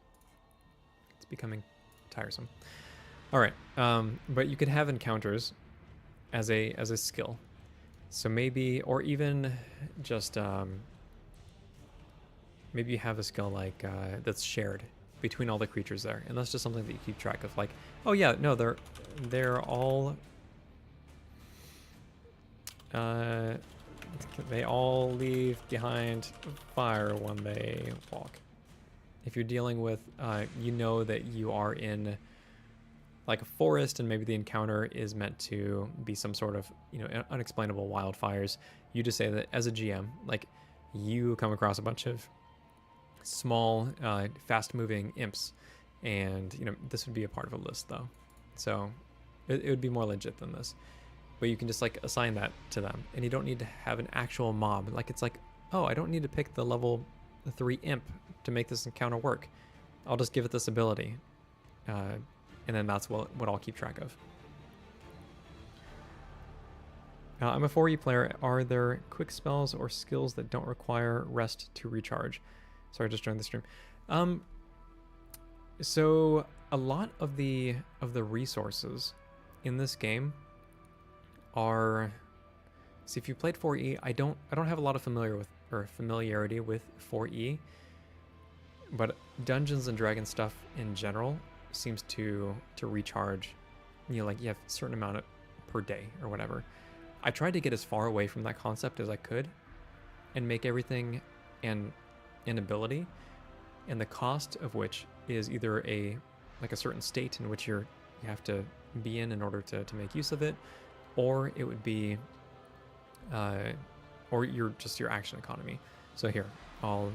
A: it's becoming tiresome. All right, but you could have encounters as a skill. So maybe, or even just maybe you have a skill like that's shared between all the creatures there, and that's just something that you keep track of. Like, oh yeah, no, they're all they all leave behind fire when they walk. If you're dealing with, you know that you are in like a forest and maybe the encounter is meant to be some sort of, unexplainable wildfires, you just say that as a GM, like you come across a bunch of small, fast-moving imps, and, this would be a part of a list though. So it would be more legit than this. But you can just like assign that to them, and you don't need to have an actual mob. Like it's like, oh, I don't need to pick the level 3 imp to make this encounter work. I'll just give it this ability, and then that's what I'll keep track of. I'm a 4E player. Are there quick spells or skills that don't require rest to recharge? Sorry, I just joined the stream. So a lot of the resources in this game are, see, if you played 4E, I don't have a lot of familiarity with 4E, but Dungeons and Dragons stuff in general seems to recharge, like you have a certain amount per day or whatever. I tried to get as far away from that concept as I could and make everything an ability, and the cost of which is either a certain state in which you have to be in order to make use of it, or it would be or your action economy. So here, I'll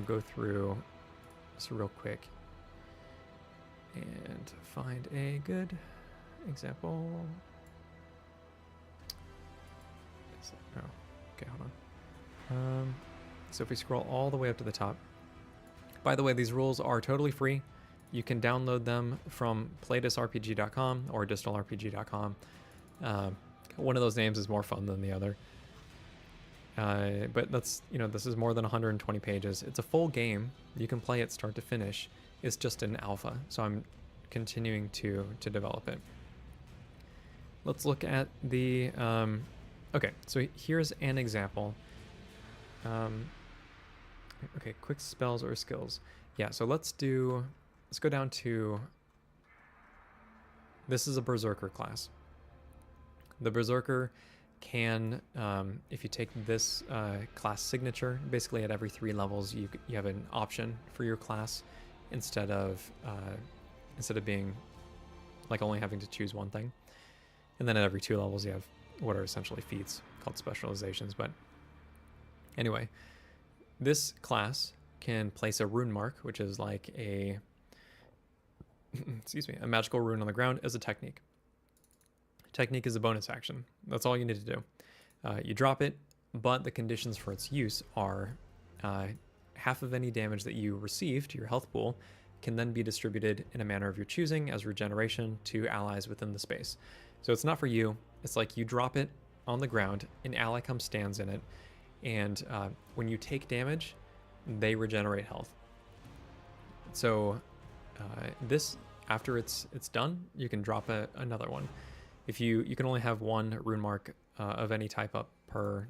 A: go through this real quick and find a good example. Oh, okay, hold on. So if we scroll all the way up to the top, by the way, these rules are totally free. You can download them from playdisrpg.com or distalrpg.com. One of those names is more fun than the other. But that's, this is more than 120 pages. It's a full game. You can play it start to finish. It's just in alpha, so I'm continuing to develop it. Let's look at the, okay, so here's an example. Okay, quick spells or skills. Yeah, so let's go down to, this is a Berserker class. The Berserker can, if you take this class signature, basically at every 3 levels, you have an option for your class instead of being like only having to choose one thing. And then at every 2 levels, you have what are essentially feats called specializations. But anyway, this class can place a rune mark, which is like a a magical rune on the ground as a technique. Technique is a bonus action. That's all you need to do. You drop it, but the conditions for its use are half of any damage that you receive to your health pool can then be distributed in a manner of your choosing as regeneration to allies within the space. So it's not for you. It's like you drop it on the ground, an ally comes stands in it, and when you take damage, they regenerate health. So this, after it's done, you can drop another one. If you can only have one rune mark of any type up per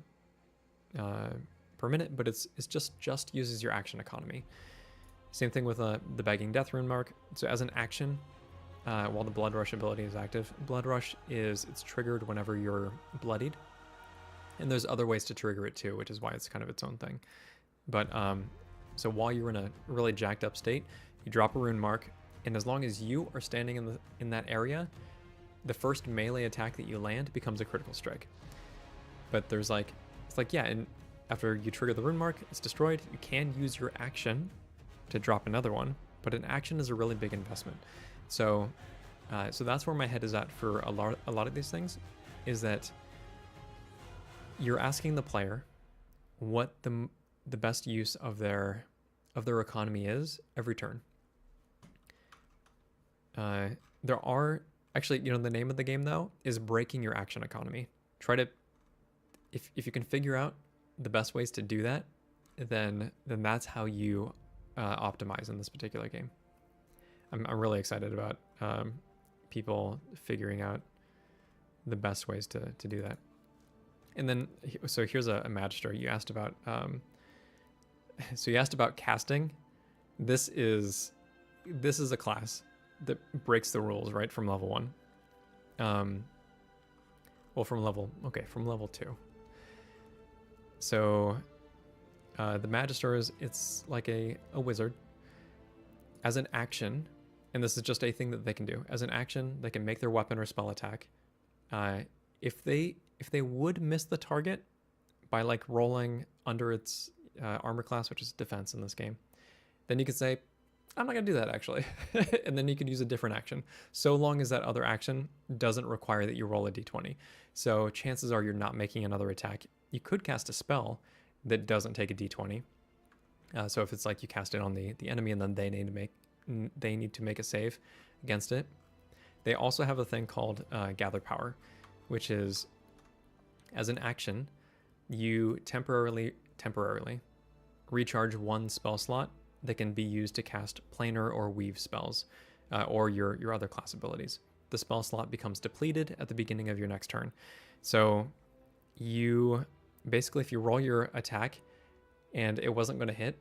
A: minute, but it's just uses your action economy. Same thing with the Begging Death rune mark. So as an action, while the Blood Rush ability is active, Blood Rush it's triggered whenever you're bloodied, and there's other ways to trigger it too, which is why it's kind of its own thing. But so while you're in a really jacked up state, you drop a rune mark, and as long as you are standing in that area, the first melee attack that you land becomes a critical strike. But it's like yeah, and after you trigger the rune mark, it's destroyed. You can use your action to drop another one, but an action is a really big investment. So that's where my head is at for a lot of these things, is that you're asking the player what the best use of their economy is every turn. There are actually, the name of the game though is breaking your action economy. Try to, if you can figure out the best ways to do that, then that's how you optimize in this particular game. I'm really excited about people figuring out the best ways to do that. And then, so here's a Magister. You asked about, so you asked about casting. This is a class that breaks the rules, right, from level 1. Well, from level 2. So the Magister it's like a wizard. As an action, and this is just a thing that they can do, as an action, they can make their weapon or spell attack. If they would miss the target by like rolling under its armor class, which is defense in this game, then you could say, I'm not gonna do that actually. And then you could use a different action, so long as that other action doesn't require that you roll a d20. So chances are you're not making another attack. You could cast a spell that doesn't take a d20. So if it's like you cast it on the enemy and then they need to make a save against it. They also have a thing called Gather Power, which is, as an action, you temporarily recharge one spell slot that can be used to cast planar or weave spells, or your other class abilities. The spell slot becomes depleted at the beginning of your next turn. So you basically, if you roll your attack and it wasn't going to hit,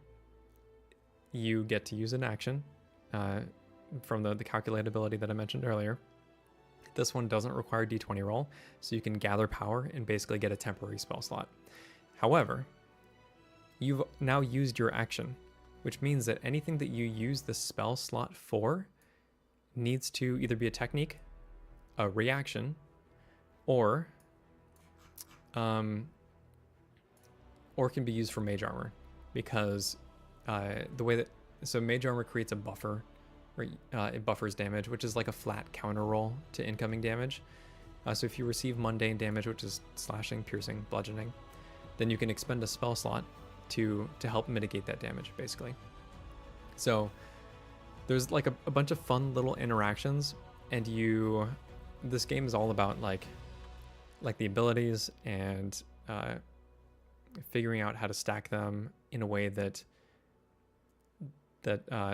A: you get to use an action from the calculate ability that I mentioned earlier. This one doesn't require d20 roll, so you can gather power and basically get a temporary spell slot. However, you've now used your action, which means that anything that you use the spell slot for needs to either be a technique, a reaction, or can be used for mage armor, because so mage armor creates a buffer, or it buffers damage, which is like a flat counter roll to incoming damage. So if you receive mundane damage, which is slashing, piercing, bludgeoning, then you can expend a spell slot to help mitigate that damage, basically. So there's like a bunch of fun little interactions, and this game is all about like like the abilities and figuring out how to stack them in a way that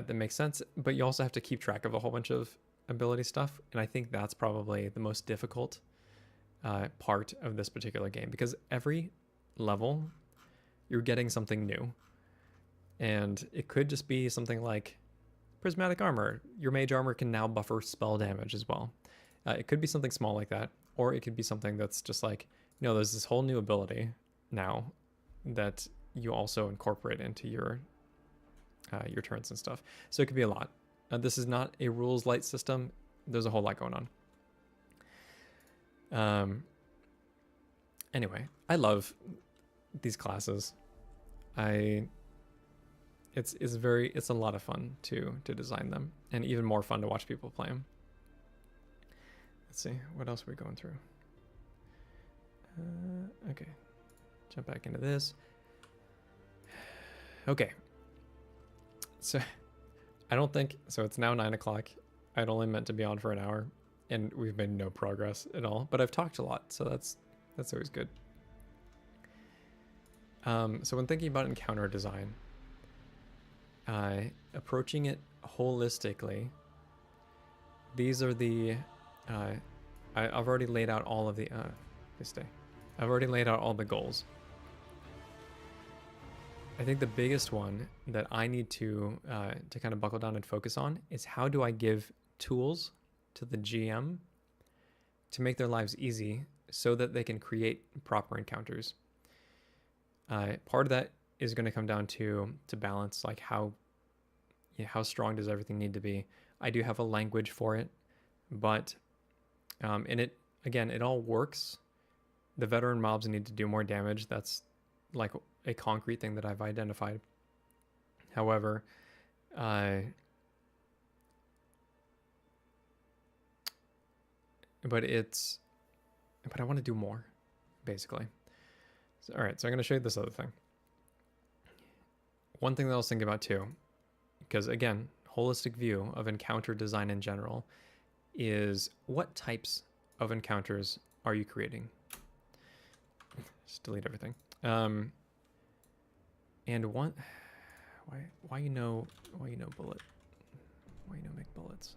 A: makes sense. But you also have to keep track of a whole bunch of ability stuff, and I think that's probably the most difficult part of this particular game, because every level you're getting something new, and it could just be something like prismatic armor. Your mage armor can now buffer spell damage as well. It could be something small like that, or it could be something that's just like, there's this whole new ability now that you also incorporate into your turns and stuff. So it could be a lot. This is not a rules light system. There's a whole lot going on. Anyway, I love these classes. It's a lot of fun to design them, and even more fun to watch people play them. Let's see, what else are we going through? Okay, jump back into this. Okay, so I don't think so. It's now 9 o'clock. I'd only meant to be on for an hour, and we've made no progress at all. But I've talked a lot, so that's always good. So when thinking about encounter design, approaching it holistically, these are the I've already laid out all of the I've already laid out all the goals. I think the biggest one that I need to kind of buckle down and focus on is, how do I give tools to the GM to make their lives easy so that they can create proper encounters. Part of that is going to come down to balance, like how strong does everything need to be. I do have a language for it, but and it all works. The veteran mobs need to do more damage. That's like a concrete thing that I've identified. However, but I want to do more, basically. So, all right, so I'm going to show you this other thing. One thing that I was thinking about too, because again, holistic view of encounter design in general, is what types of encounters are you creating? Just delete everything. And why bullet? Why make bullets?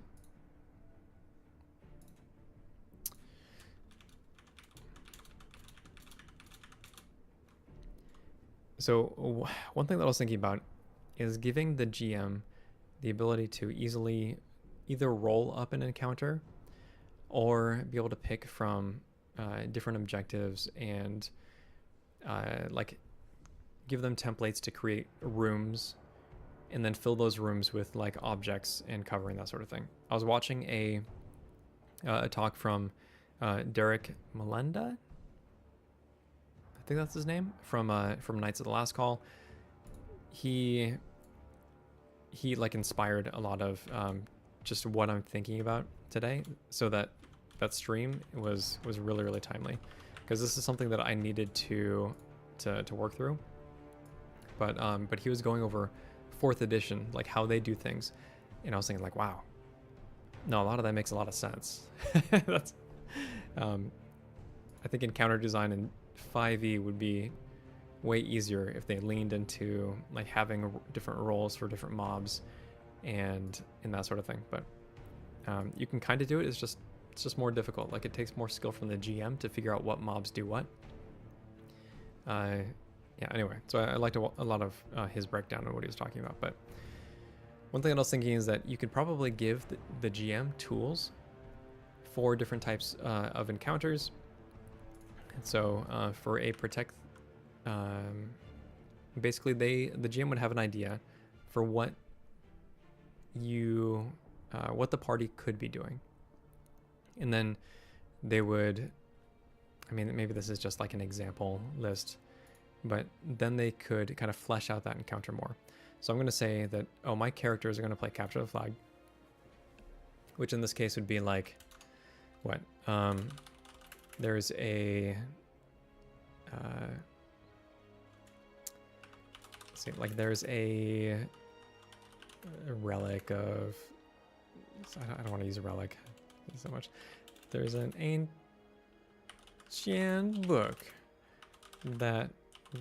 A: So one thing that I was thinking about is giving the GM the ability to easily either roll up an encounter or be able to pick from different objectives and like give them templates to create rooms and then fill those rooms with like objects and covering, that sort of thing. I was watching a talk from Derek Melenda. I think that's his name, from Knights of the Last Call. He like inspired a lot of just what I'm thinking about today, so that stream was really, really timely, because this is something that I needed to work through. But he was going over 4th edition, like how they do things, and I was thinking like, wow, no, a lot of that makes a lot of sense. That's I think encounter design in 5e would be way easier if they leaned into like having different roles for different mobs and that sort of thing. But you can kind of do it. It's just more difficult. Like, it takes more skill from the GM to figure out what mobs do what. Yeah, anyway, so I liked a lot of his breakdown of what he was talking about. But one thing that I was thinking is that you could probably give the GM tools for different types of encounters. And so for a protect, basically the GM would have an idea for what the party could be doing. And then they would, I mean, maybe this is just like an example list, but then they could kind of flesh out that encounter more. So I'm going to say that, oh, my characters are going to play capture the flag, which in this case would be like, what? There's a, let's see, like there's a relic of, I don't want to use a relic so much. There's an enchant book that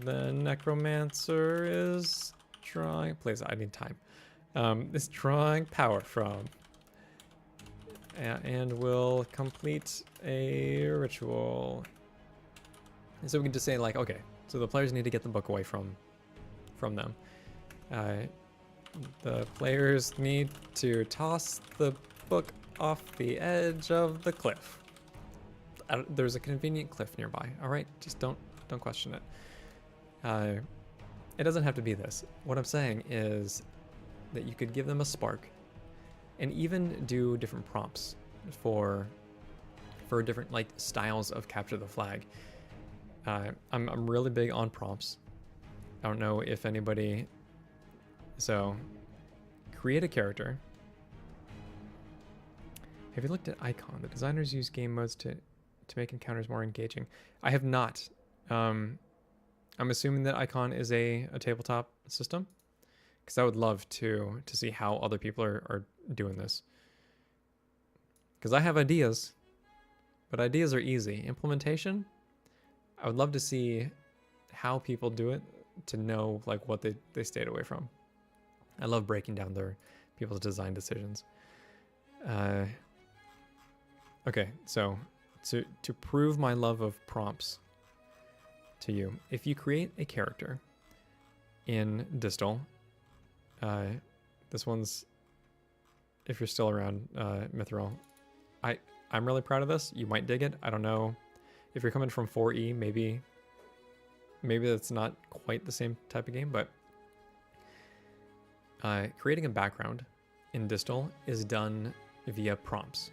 A: the necromancer is drawing. Please, I need time. Is drawing power from. And will complete a ritual. And so we can just say like, okay, so the players need to get the book away from them. The players need to toss the book off the edge of the cliff. There's a convenient cliff nearby. All right, just don't question it. It doesn't have to be this. What I'm saying is that you could give them a spark, and even do different prompts for different like styles of capture the flag. I'm really big on prompts. I don't know if anybody. So, create a character. Have you looked at Icon? The designers use game modes to make encounters more engaging. I have not. I'm assuming that Icon is a tabletop system, because I would love to see how other people are doing this. Because I have ideas, but ideas are easy. Implementation, I would love to see how people do it, to know like what they stayed away from. I love breaking down their people's design decisions. Okay, so to prove my love of prompts to you, if you create a character in Distal, this one's, if you're still around, Mithril, I'm really proud of this. You might dig it. I don't know if you're coming from 4E, maybe that's not quite the same type of game, but creating a background in Distal is done via prompts.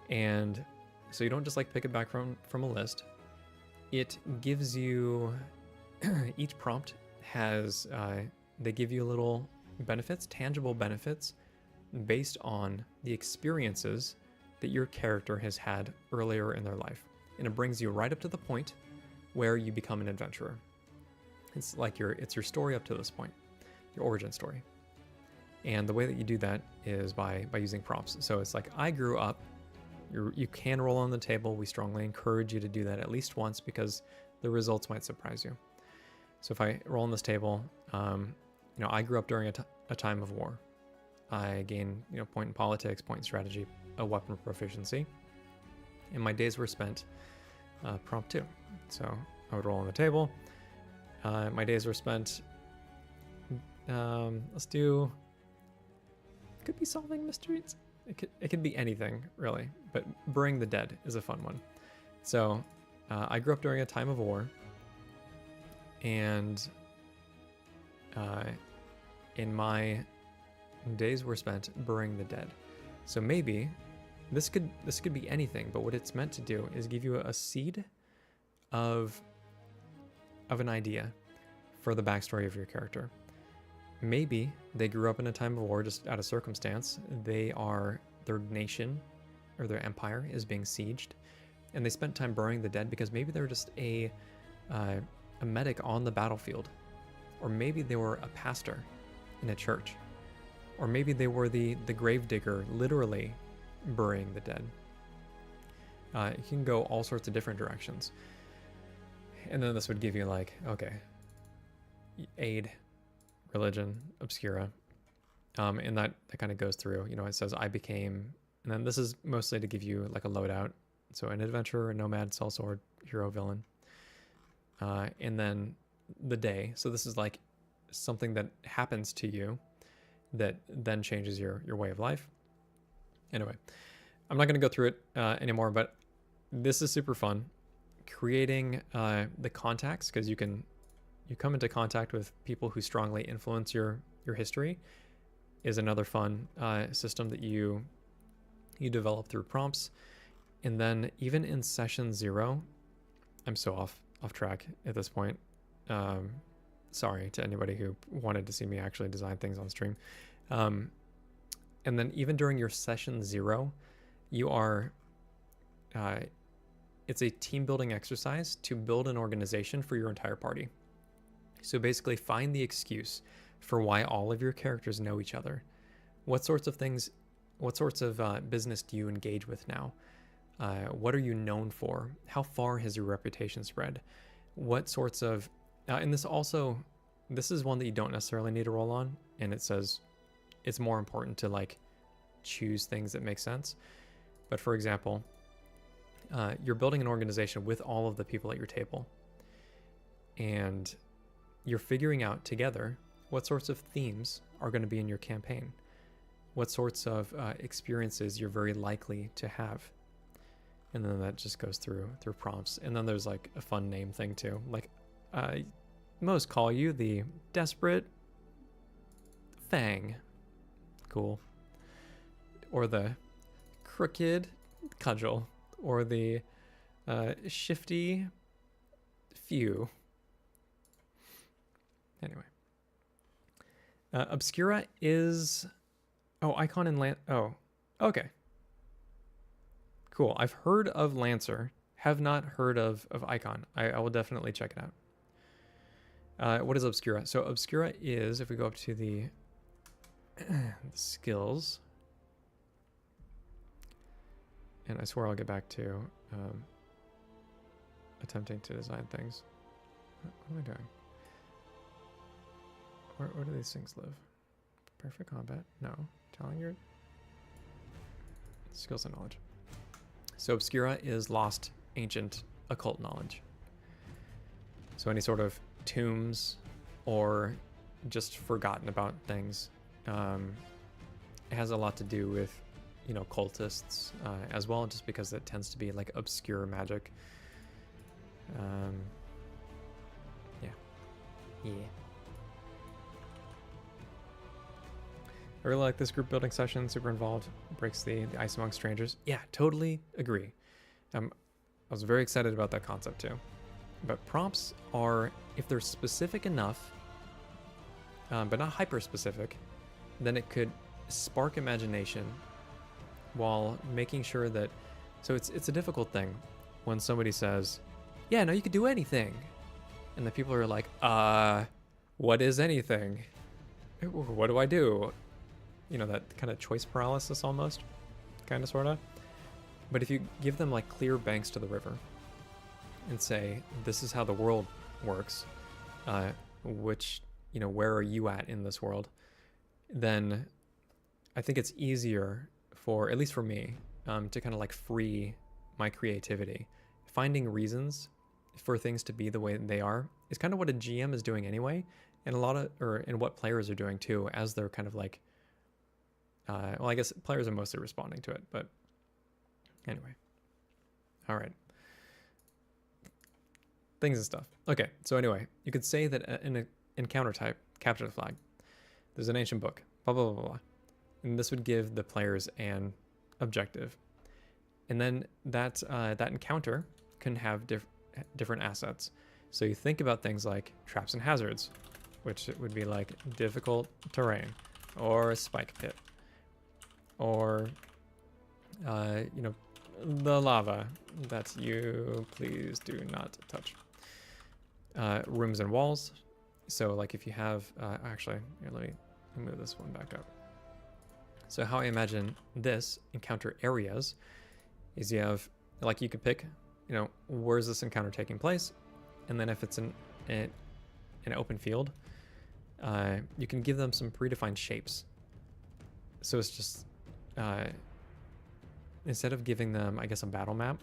A: And so you don't just like pick a background from a list. It gives you, each prompt has, they give you little benefits, tangible benefits, based on the experiences that your character has had earlier in their life. And it brings you right up to the point where you become an adventurer. It's like it's your story up to this point, your origin story. And the way that you do that is by using prompts. So it's like, I grew up, you can roll on the table. We strongly encourage you to do that at least once, because the results might surprise you. So if I roll on this table, I grew up during a time of war. I gained, point in politics, point in strategy, a weapon proficiency. And my days were spent, prompt 2. So I would roll on the table. My days were spent, let's do, could be solving mysteries. It could be anything, really, but burying the dead is a fun one. So I grew up during a time of war, and in my days were spent burying the dead. So maybe this could be anything, but what it's meant to do is give you a seed of an idea for the backstory of your character. Maybe they grew up in a time of war just out of circumstance. Their nation or their empire is being sieged, and they spent time burying the dead because maybe they're just a medic on the battlefield, or maybe they were a pastor in a church, or maybe they were the grave digger, literally burying the dead. You can go all sorts of different directions, and then this would give you like, okay, aid, religion, obscura, and that kind of goes through. It says I became, and then this is mostly to give you like a loadout. So an adventurer, a nomad, sellsword, hero, villain, and then the day. So this is like something that happens to you that then changes your way of life. Anyway, I'm not going to go through it anymore, but this is super fun. Creating the contacts, because you come into contact with people who strongly influence your history, is another fun system that you develop through prompts. And then even in session 0, I'm so off track at this point. Sorry to anybody who wanted to see me actually design things on stream. And then even during your session 0, you are, it's a team building exercise to build an organization for your entire party. So basically find the excuse for why all of your characters know each other. What sorts of business do you engage with now? What are you known for? How far has your reputation spread? What sorts of, and this is one that you don't necessarily need to roll on, and it says it's more important to like choose things that make sense. But for example, you're building an organization with all of the people at your table, and you're figuring out together what sorts of themes are going to be in your campaign, what sorts of experiences you're very likely to have. And then that just goes through prompts. And then there's like a fun name thing too. Like most call you the Desperate Fang. Cool. Or the Crooked Cudgel. Or the Shifty Few. Anyway. Obscura is... Oh, Icon and Lan... Oh, okay. Cool. I've heard of Lancer. Have not heard of Icon. I will definitely check it out. What is Obscura? So Obscura is, if we go up to the skills, and I swear I'll get back to attempting to design things. What am I doing? Where do these things live? Perfect combat? No. Telling your skills and knowledge. So Obscura is lost, ancient, occult knowledge. So any sort of tombs or just forgotten about things. It has a lot to do with, you know, cultists as well, just because it tends to be like obscure magic. Yeah. I really like this group building session, super involved, breaks the ice among strangers. Yeah, totally agree. I was very excited about that concept too. But prompts are, if they're specific enough, but not hyper specific, then it could spark imagination while making sure that, so it's a difficult thing when somebody says, yeah, no, you could do anything. And the people are like, what is anything? What do I do? You know, that kind of choice paralysis almost, kind of, sort of. But if you give them like clear banks to the river and say, this is how the world works, which, you know, where are you at in this world? Then I think it's easier for, at least for me, to kind of like free my creativity. Finding reasons for things to be the way they are is kind of what a GM is doing anyway. And and what players are doing too, as they're kind of like, well, I guess players are mostly responding to it, but anyway. All right. Things and stuff. Okay, so anyway, you could say that in an encounter type, capture the flag, there's an ancient book, blah, blah, blah, blah. And this would give the players an objective. And then that encounter can have different assets. So you think about things like traps and hazards, which would be like difficult terrain, or a spike pit, or you know, the lava that you please do not touch. Rooms and walls. So like if you have, actually, here, let me move this one back up. So how I imagine this encounter areas is you have, like, you could pick, you know, where's this encounter taking place? And then if it's an open field, you can give them some predefined shapes. So it's just, instead of giving them, I guess, a battle map,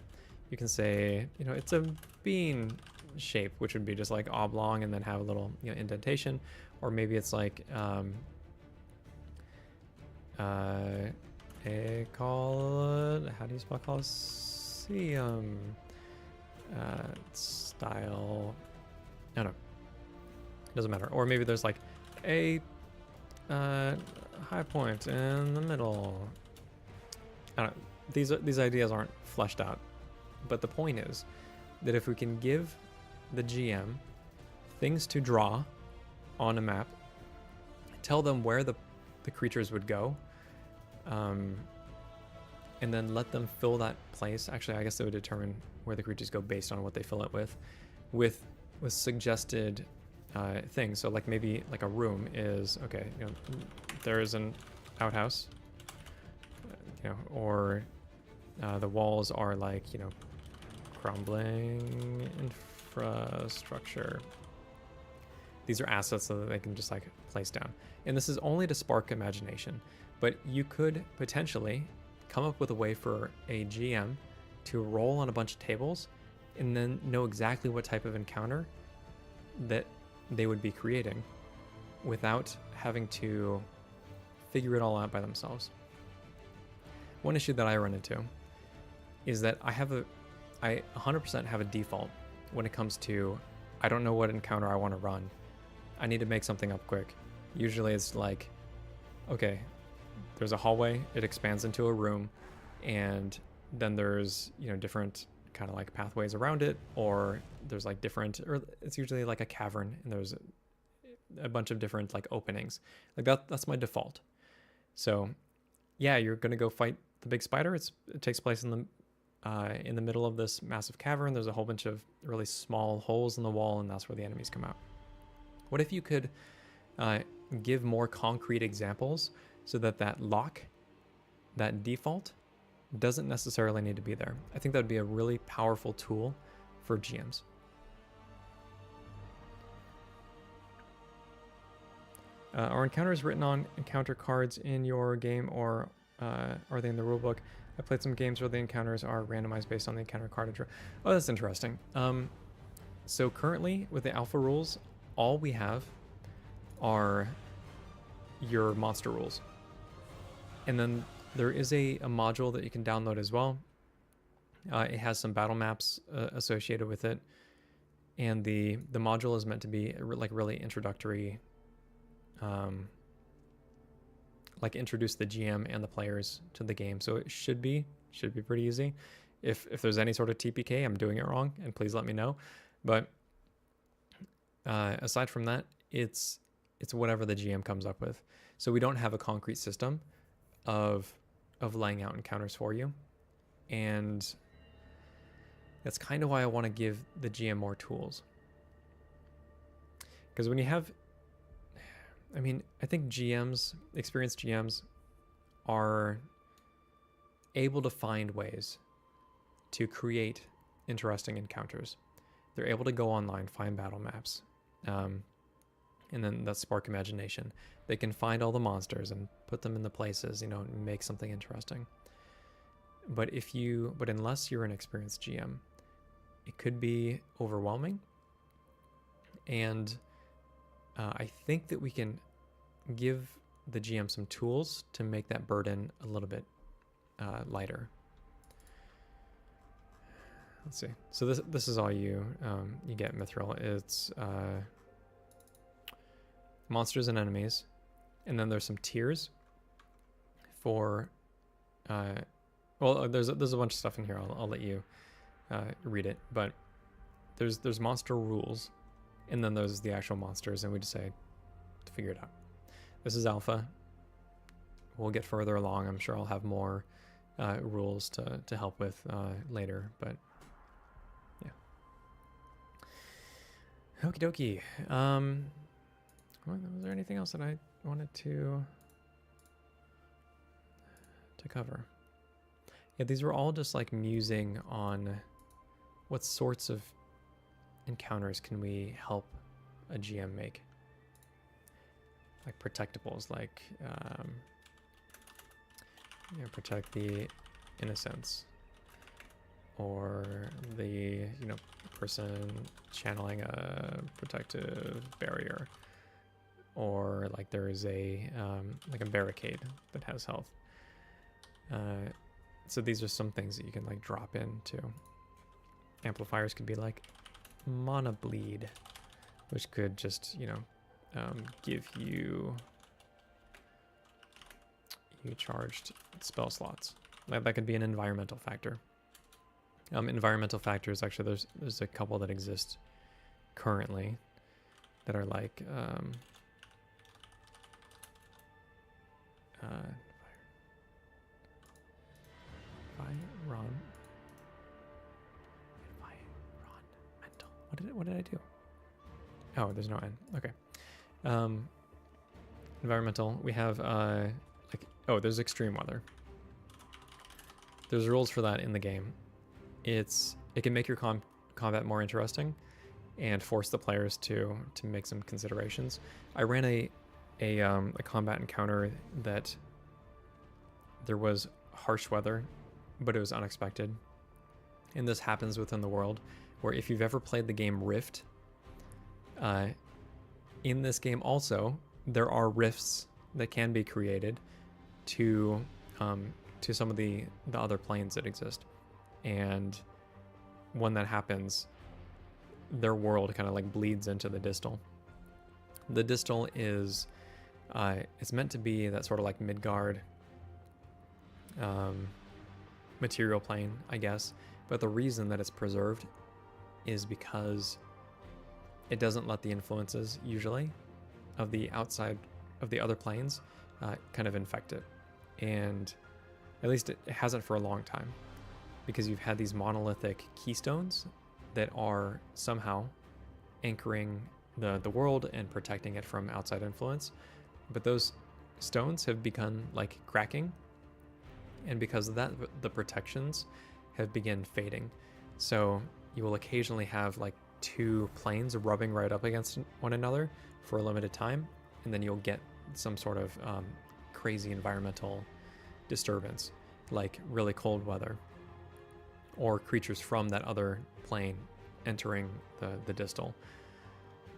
A: you can say, you know, it's a bean shape, which would be just like oblong and then have a little, you know, indentation. Or maybe it's like, how do you spell Colosseum? Style, no, it doesn't matter. Or maybe there's like a high point in the middle. I don't know. These ideas aren't fleshed out, but the point is that if we can give the GM things to draw on a map, tell them where the creatures would go, and then let them fill that place. Actually, I guess they would determine where the creatures go based on what they fill it with suggested things. So like maybe like a room is, okay, you know, there is an outhouse, you know, or The walls are like, you know, crumbling infrastructure. These are assets so that they can just like place down. And this is only to spark imagination, but you could potentially come up with a way for a GM to roll on a bunch of tables and then know exactly what type of encounter that they would be creating without having to figure it all out by themselves. One issue that I run into is that I 100% have a default when it comes to, I don't know what encounter I want to run. I need to make something up quick. Usually it's like, okay, there's a hallway, it expands into a room, and then there's, you know, different kind of like pathways around it, or there's like different, or it's usually like a cavern and there's a bunch of different like openings. Like that's my default. So yeah, you're gonna go fight the big spider. It takes place in the middle of this massive cavern. There's a whole bunch of really small holes in the wall, and that's where the enemies come out. What if you could give more concrete examples so that lock, that default, doesn't necessarily need to be there? I think that would be a really powerful tool for GMs. Are encounters written on encounter cards in your game, or are they in the rulebook? I played some games where the encounters are randomized based on the encounter card draw. Oh, that's interesting. So currently with the alpha rules, all we have are your monster rules. And then there is a module that you can download as well. It has some battle maps associated with it. And the module is meant to be like really introductory, like introduce the GM and the players to the game. So it should be pretty easy. If there's any sort of TPK, I'm doing it wrong, and please let me know. But aside from that, it's whatever the GM comes up with. So we don't have a concrete system of laying out encounters for you, and that's kind of why I want to give the GM more tools. Because when you have, I mean, I think GMs, experienced GMs, are able to find ways to create interesting encounters. They're able to go online, find battle maps, and then that spark imagination. They can find all the monsters and put them in the places, you know, and make something interesting. But unless you're an experienced GM, it could be overwhelming. And I think that we can give the GM some tools to make that burden a little bit lighter. Let's see. So this is all you get, Mithril. It's monsters and enemies, and then there's some tiers for. Well, there's a bunch of stuff in here. I'll let you read it, but there's monster rules, and then there's the actual monsters, and we decide to figure it out. This is alpha. We'll get further along. I'm sure I'll have more rules to help with later, but yeah. Okie dokie. Was there anything else that I wanted to cover? Yeah, these were all just like musing on what sorts of encounters can we help a GM make. Like protectables, like protect the innocents, or the person channeling a protective barrier, or like there is a like a barricade that has health. So these are some things that you can like drop into. Amplifiers could be like mana bleed, which could just give you charged spell slots. That could be an environmental factor. Environmental factors, actually, there's a couple that exist currently that are like environmental. What did I do? Oh, there's no N. Okay. Environmental. We have there's extreme weather. There's rules for that in the game. It can make your combat more interesting and force the players to make some considerations. I ran a combat encounter that there was harsh weather, but it was unexpected. And this happens within the world, where if you've ever played the game Rift, in this game also, there are rifts that can be created to some of the other planes that exist. And when that happens, their world kind of like bleeds into the Distal. The Distal is it's meant to be that sort of like Midgard material plane, I guess. But the reason that it's preserved is because it doesn't let the influences usually of the outside of the other planes kind of infect it. And at least it hasn't for a long time, because you've had these monolithic keystones that are somehow anchoring the world and protecting it from outside influence. But those stones have begun like cracking, and because of that, the protections have begun fading. So you will occasionally have like two planes rubbing right up against one another for a limited time, and then you'll get some sort of crazy environmental disturbance, like really cold weather, or creatures from that other plane entering the Distal.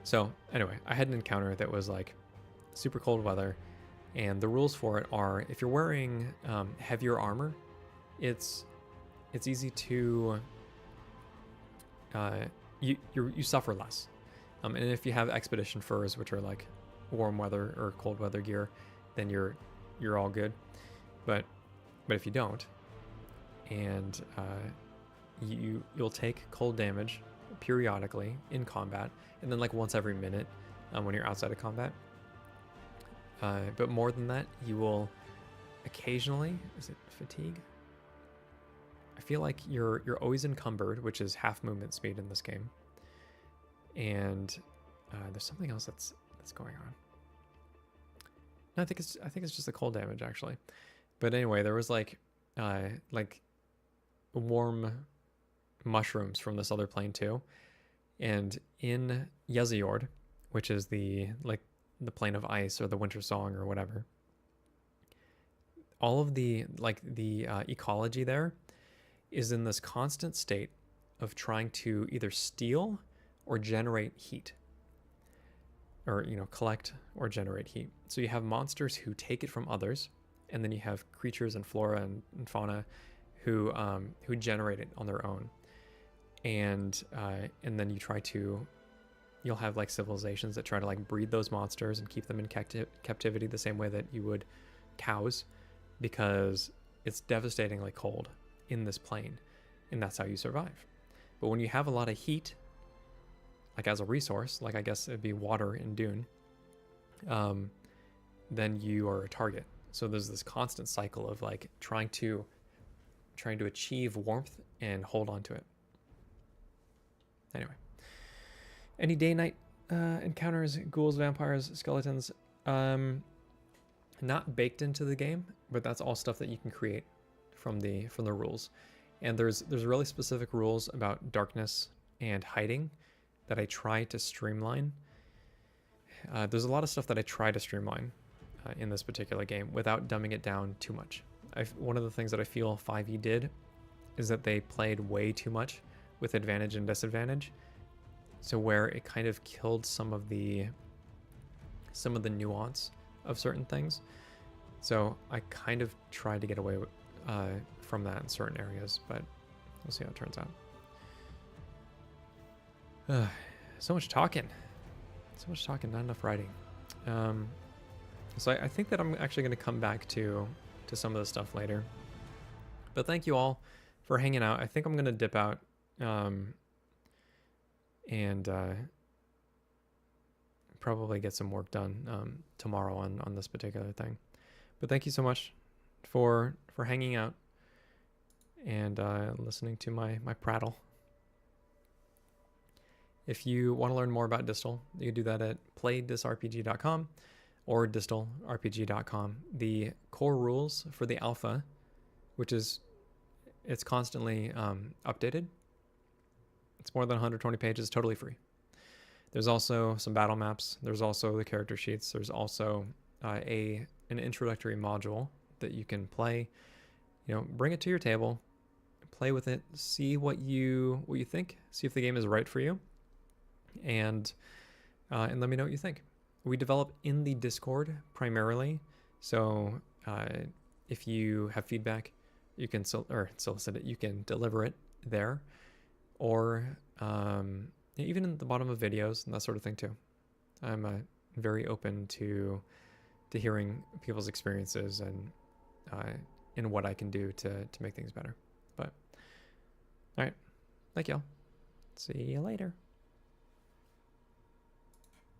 A: So anyway, I had an encounter that was like super cold weather, and the rules for it are, if you're wearing heavier armor, it's easy to you suffer less. And if you have expedition furs, which are like warm weather or cold weather gear, then you're all good. But if you don't, and you'll take cold damage periodically in combat, and then like once every minute when you're outside of combat. But more than that, you will occasionally, is it fatigue? I feel like you're always encumbered, which is half movement speed in this game. And there's something else that's going on. No, I think it's just the cold damage actually. But anyway, there was like warm mushrooms from this other plane too. And in Yezijord, which is the plane of ice or the Winter Song or whatever, all of the ecology there is in this constant state of trying to either steal or generate heat, or collect or generate heat. So you have monsters who take it from others, and then you have creatures and flora and fauna who generate it on their own. And then you'll have like civilizations that try to like breed those monsters and keep them in captivity the same way that you would cows, because it's devastatingly cold in this plane, and that's how you survive. But when you have a lot of heat, like as a resource, like I guess it'd be water in Dune, then you are a target. So there's this constant cycle of like trying to achieve warmth and hold on to it. Anyway, any day-night encounters, ghouls, vampires, skeletons, not baked into the game, but that's all stuff that you can create from the rules. And there's really specific rules about darkness and hiding that I try to streamline. There's a lot of stuff that I try to streamline in this particular game without dumbing it down too much. One of the things that I feel 5e did is that they played way too much with advantage and disadvantage, so where it kind of killed some of the nuance of certain things. So I kind of tried to get away from that in certain areas, but we'll see how it turns out. So much talking, not enough writing. So I think that I'm actually going to come back to some of this stuff later. But thank you all for hanging out. I think I'm going to dip out and probably get some work done tomorrow on this particular thing. But thank you so much for hanging out and listening to my prattle. If you want to learn more about Distal, you can do that at playdisrpg.com or distalrpg.com. The core rules for the alpha, which is it's constantly updated. It's more than 120 pages, totally free. There's also some battle maps. There's also the character sheets. There's also an introductory module that you can play. Bring it to your table, play with it, see what you think, see if the game is right for you, and let me know what you think. We develop in the Discord primarily, so if you have feedback, you can solicit it. You can deliver it there, or even in the bottom of videos and that sort of thing too. I'm very open to hearing people's experiences and what I can do to make things better. But all right, thank y'all. See you later.